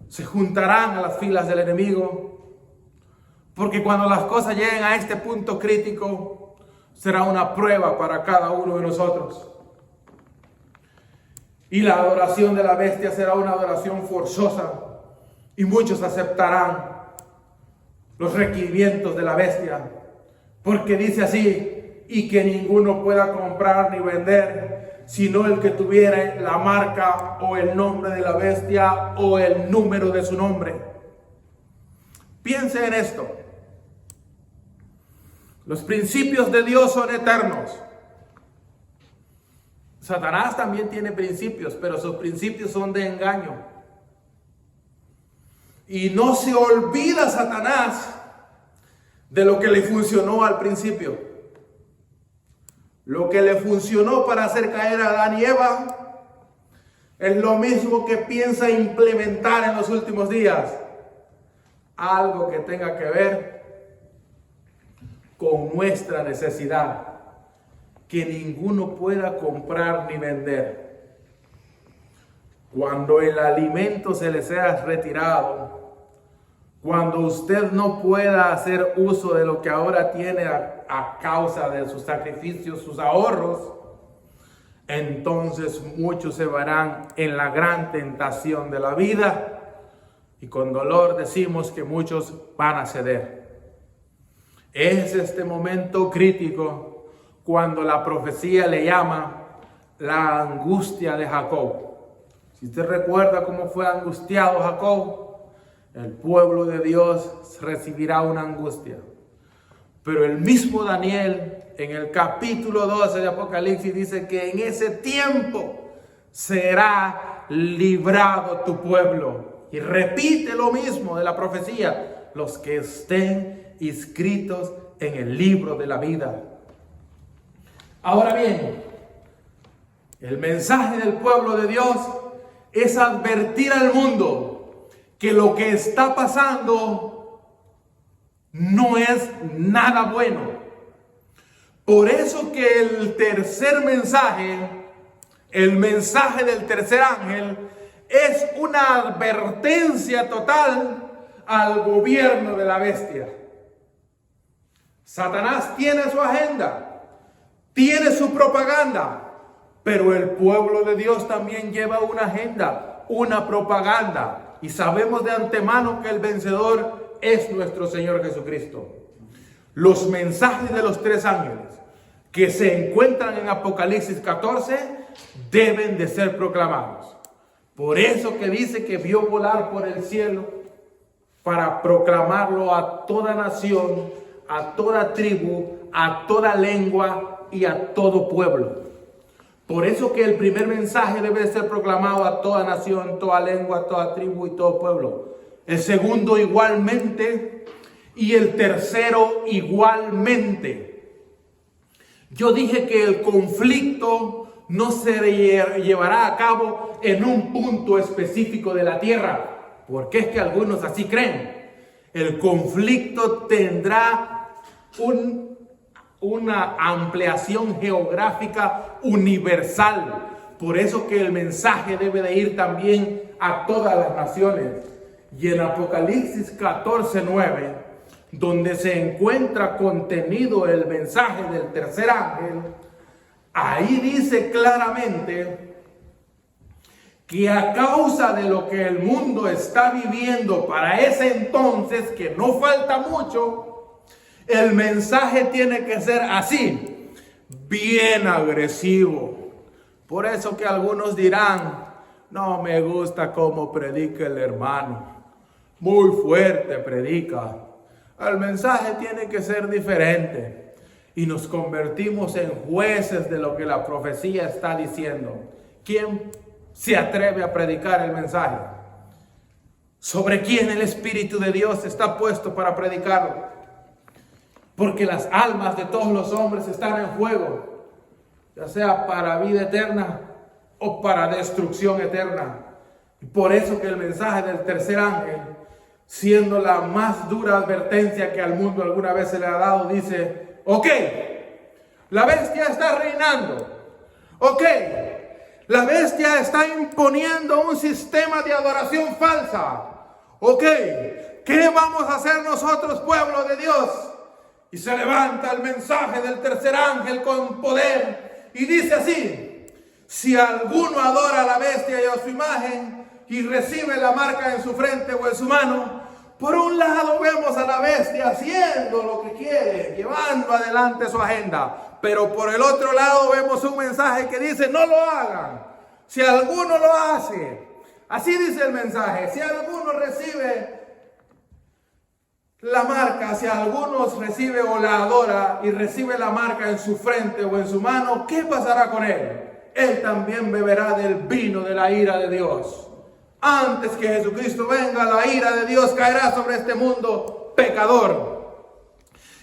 se juntarán a las filas del enemigo, porque cuando las cosas lleguen a este punto crítico, será una prueba para cada uno de nosotros. Y la adoración de la bestia será una adoración forzosa, y muchos aceptarán los requerimientos de la bestia, porque dice así: y que ninguno pueda comprar ni vender, sino el que tuviera la marca o el nombre de la bestia o el número de su nombre. Piense en esto. Los principios de Dios son eternos. Satanás también tiene principios, pero sus principios son de engaño. Y no se olvida Satanás de lo que le funcionó al principio. Lo que le funcionó para hacer caer a Adán y Eva es lo mismo que piensa implementar en los últimos días. Algo que tenga que ver con nuestra necesidad, que ninguno pueda comprar ni vender. Cuando el alimento se le sea retirado, cuando usted no pueda hacer uso de lo que ahora tiene a causa de sus sacrificios, sus ahorros, entonces muchos se verán en la gran tentación de la vida, y con dolor decimos que muchos van a ceder. Es este momento crítico cuando la profecía le llama la angustia de Jacob. Si usted recuerda cómo fue angustiado Jacob, el pueblo de Dios recibirá una angustia. Pero el mismo Daniel, en el capítulo 12 de Apocalipsis, dice que en ese tiempo será librado tu pueblo. Y repite lo mismo de la profecía: los que estén inscritos en el libro de la vida. Ahora bien, el mensaje del pueblo de Dios es advertir al mundo que lo que está pasando no es nada bueno. Por eso que el tercer mensaje, el mensaje del tercer ángel, es una advertencia total al gobierno de la bestia. Satanás tiene su agenda, tiene su propaganda, pero el pueblo de Dios también lleva una agenda, una propaganda. Y sabemos de antemano que el vencedor es nuestro Señor Jesucristo. Los mensajes de los 3 ángeles que se encuentran en Apocalipsis 14 deben de ser proclamados. Por eso que dice que vio volar por el cielo para proclamarlo a toda nación, a toda tribu, a toda lengua y a todo pueblo. Por eso que el primer mensaje debe de ser proclamado a toda nación, toda lengua, toda tribu y todo pueblo. El segundo igualmente y el tercero igualmente. Yo dije que el conflicto no se llevará a cabo en un punto específico de la tierra, porque es que algunos así creen. El conflicto tendrá una ampliación geográfica universal. Por eso que el mensaje debe de ir también a todas las naciones. Y en Apocalipsis 14:9, donde se encuentra contenido el mensaje del tercer ángel, ahí dice claramente que a causa de lo que el mundo está viviendo para ese entonces, que no falta mucho, el mensaje tiene que ser así, bien agresivo. Por eso que algunos dirán, no me gusta cómo predica el hermano, muy fuerte predica. El mensaje tiene que ser diferente y nos convertimos en jueces de lo que la profecía está diciendo. ¿Quién se atreve a predicar el mensaje? ¿Sobre quién el Espíritu de Dios está puesto para predicarlo? Porque las almas de todos los hombres están en juego, ya sea para vida eterna o para destrucción eterna. Y por eso que el mensaje del tercer ángel, siendo la más dura advertencia que al mundo alguna vez se le ha dado, dice, ok, la bestia está reinando, ok, la bestia está imponiendo un sistema de adoración falsa, ok, ¿qué vamos a hacer nosotros, pueblo de Dios? Y se levanta el mensaje del tercer ángel con poder y dice así, si alguno adora a la bestia y a su imagen y recibe la marca en su frente o en su mano, por un lado vemos a la bestia haciendo lo que quiere, llevando adelante su agenda, pero por el otro lado vemos un mensaje que dice, no lo hagan, si alguno lo hace, así dice el mensaje, si alguno recibe la marca, si alguno recibe o la adora y recibe la marca en su frente o en su mano, ¿qué pasará con él? Él también beberá del vino de la ira de Dios. Antes que Jesucristo venga, la ira de Dios caerá sobre este mundo pecador.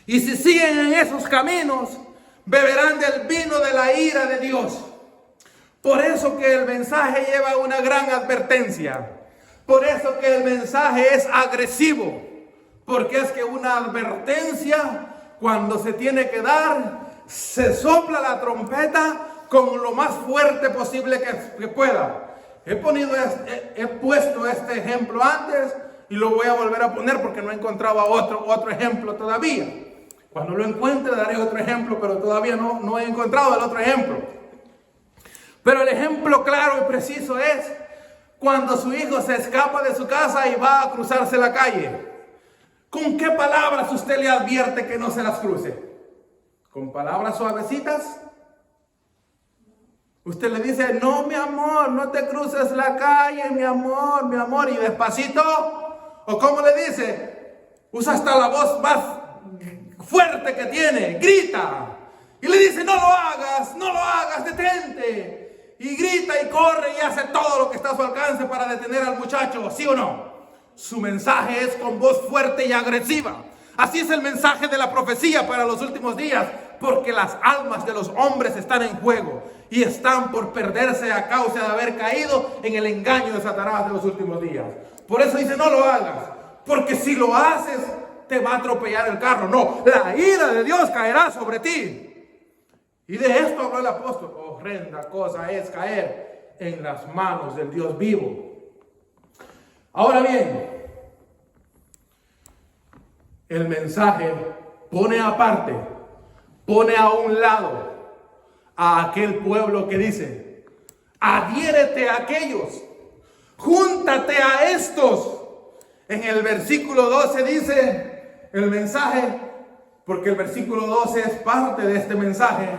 Y si siguen en esos caminos, beberán del vino de la ira de Dios. Por eso que el mensaje lleva una gran advertencia. Por eso que el mensaje es agresivo. Porque es que una advertencia, cuando se tiene que dar, se sopla la trompeta con lo más fuerte posible que pueda. He puesto este ejemplo antes y lo voy a volver a poner porque no encontraba otro ejemplo todavía. Cuando lo encuentre daré otro ejemplo, pero todavía no he encontrado el otro ejemplo. Pero el ejemplo claro y preciso es cuando su hijo se escapa de su casa y va a cruzarse la calle. ¿Con qué palabras usted le advierte que no se las cruce? ¿Con palabras suavecitas? Usted le dice, no, mi amor, no te cruces la calle, mi amor, y despacito. ¿O cómo le dice? Usa hasta la voz más fuerte que tiene, grita. Y le dice, no lo hagas, detente. Y grita y corre y hace todo lo que está a su alcance para detener al muchacho, ¿sí o no? Su mensaje es con voz fuerte y agresiva. Así es el mensaje de la profecía para los últimos días, porque las almas de los hombres están en juego y están por perderse a causa de haber caído en el engaño de Satanás de los últimos días. Por eso dice, no lo hagas, porque si lo haces, te va a atropellar el carro. No, la ira de Dios caerá sobre ti. Y de esto habló el apóstol. Horrenda cosa es caer en las manos del Dios vivo. Ahora bien, el mensaje pone aparte, pone a un lado a aquel pueblo que dice, adhiérete a aquellos, júntate a estos. En el versículo 12 dice el mensaje, porque el versículo 12 es parte de este mensaje.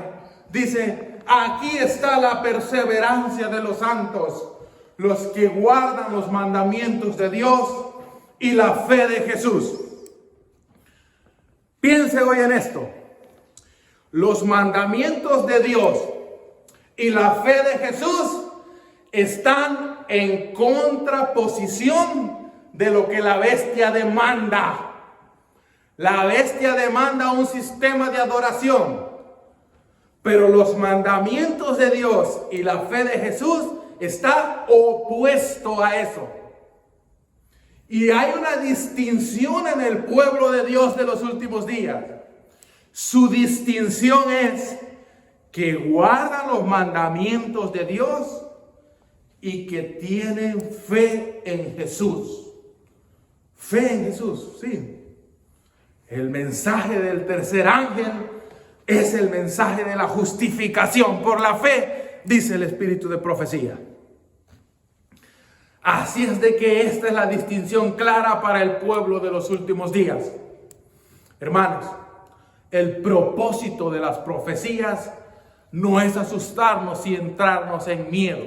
Dice, aquí está la perseverancia de los santos, los que guardan los mandamientos de Dios y la fe de Jesús. Piense hoy en esto. Los mandamientos de Dios y la fe de Jesús están en contraposición de lo que la bestia demanda. La bestia demanda un sistema de adoración, pero los mandamientos de Dios y la fe de Jesús está opuesto a eso. Y hay una distinción en el pueblo de Dios de los últimos días. Su distinción es que guardan los mandamientos de Dios y que tienen fe en Jesús. Fe en Jesús, sí. El mensaje del tercer ángel es el mensaje de la justificación por la fe, dice el espíritu de profecía. Así es de que esta es la distinción clara para el pueblo de los últimos días. Hermanos, el propósito de las profecías no es asustarnos y entrarnos en miedo.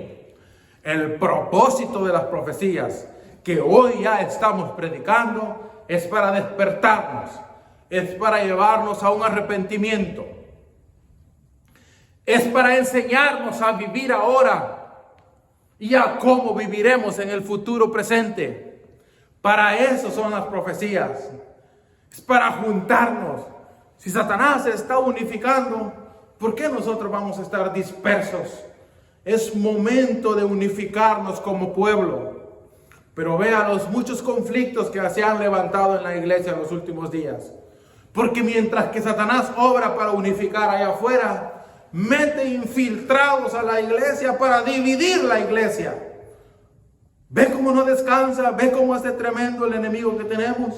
El propósito de las profecías que hoy ya estamos predicando es para despertarnos, es para llevarnos a un arrepentimiento, es para enseñarnos a vivir ahora y a cómo viviremos en el futuro presente. Para eso son las profecías. Es para juntarnos. Si Satanás se está unificando, ¿por qué nosotros vamos a estar dispersos? Es momento de unificarnos como pueblo. Pero vea los muchos conflictos que se han levantado en la iglesia en los últimos días. Porque mientras que Satanás obra para unificar allá afuera, mete infiltrados a la iglesia para dividir la iglesia. ¿Ve cómo no descansa? ¿Ve cómo es tremendo el enemigo que tenemos?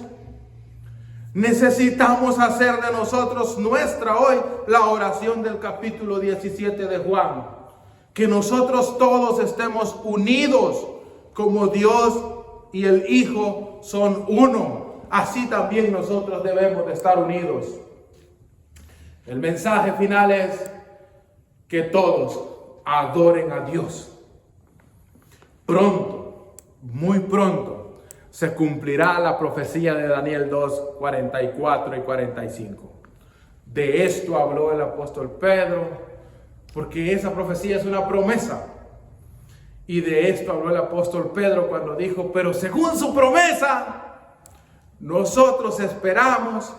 Necesitamos hacer de nosotros nuestra hoy la oración del capítulo 17 de Juan. Que nosotros todos estemos unidos como Dios y el Hijo son uno. Así también nosotros debemos de estar unidos. El mensaje final es que todos adoren a Dios. Pronto, muy pronto, se cumplirá la profecía de Daniel 2, 44 y 45. De esto habló el apóstol Pedro, porque esa profecía es una promesa. Y de esto habló el apóstol Pedro cuando dijo, pero según su promesa, nosotros esperamos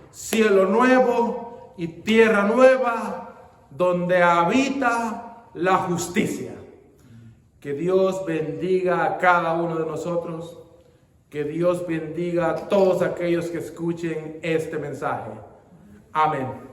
cielo nuevo y tierra nueva, donde habita la justicia. Que Dios bendiga a cada uno de nosotros. Que Dios bendiga a todos aquellos que escuchen este mensaje. Amén.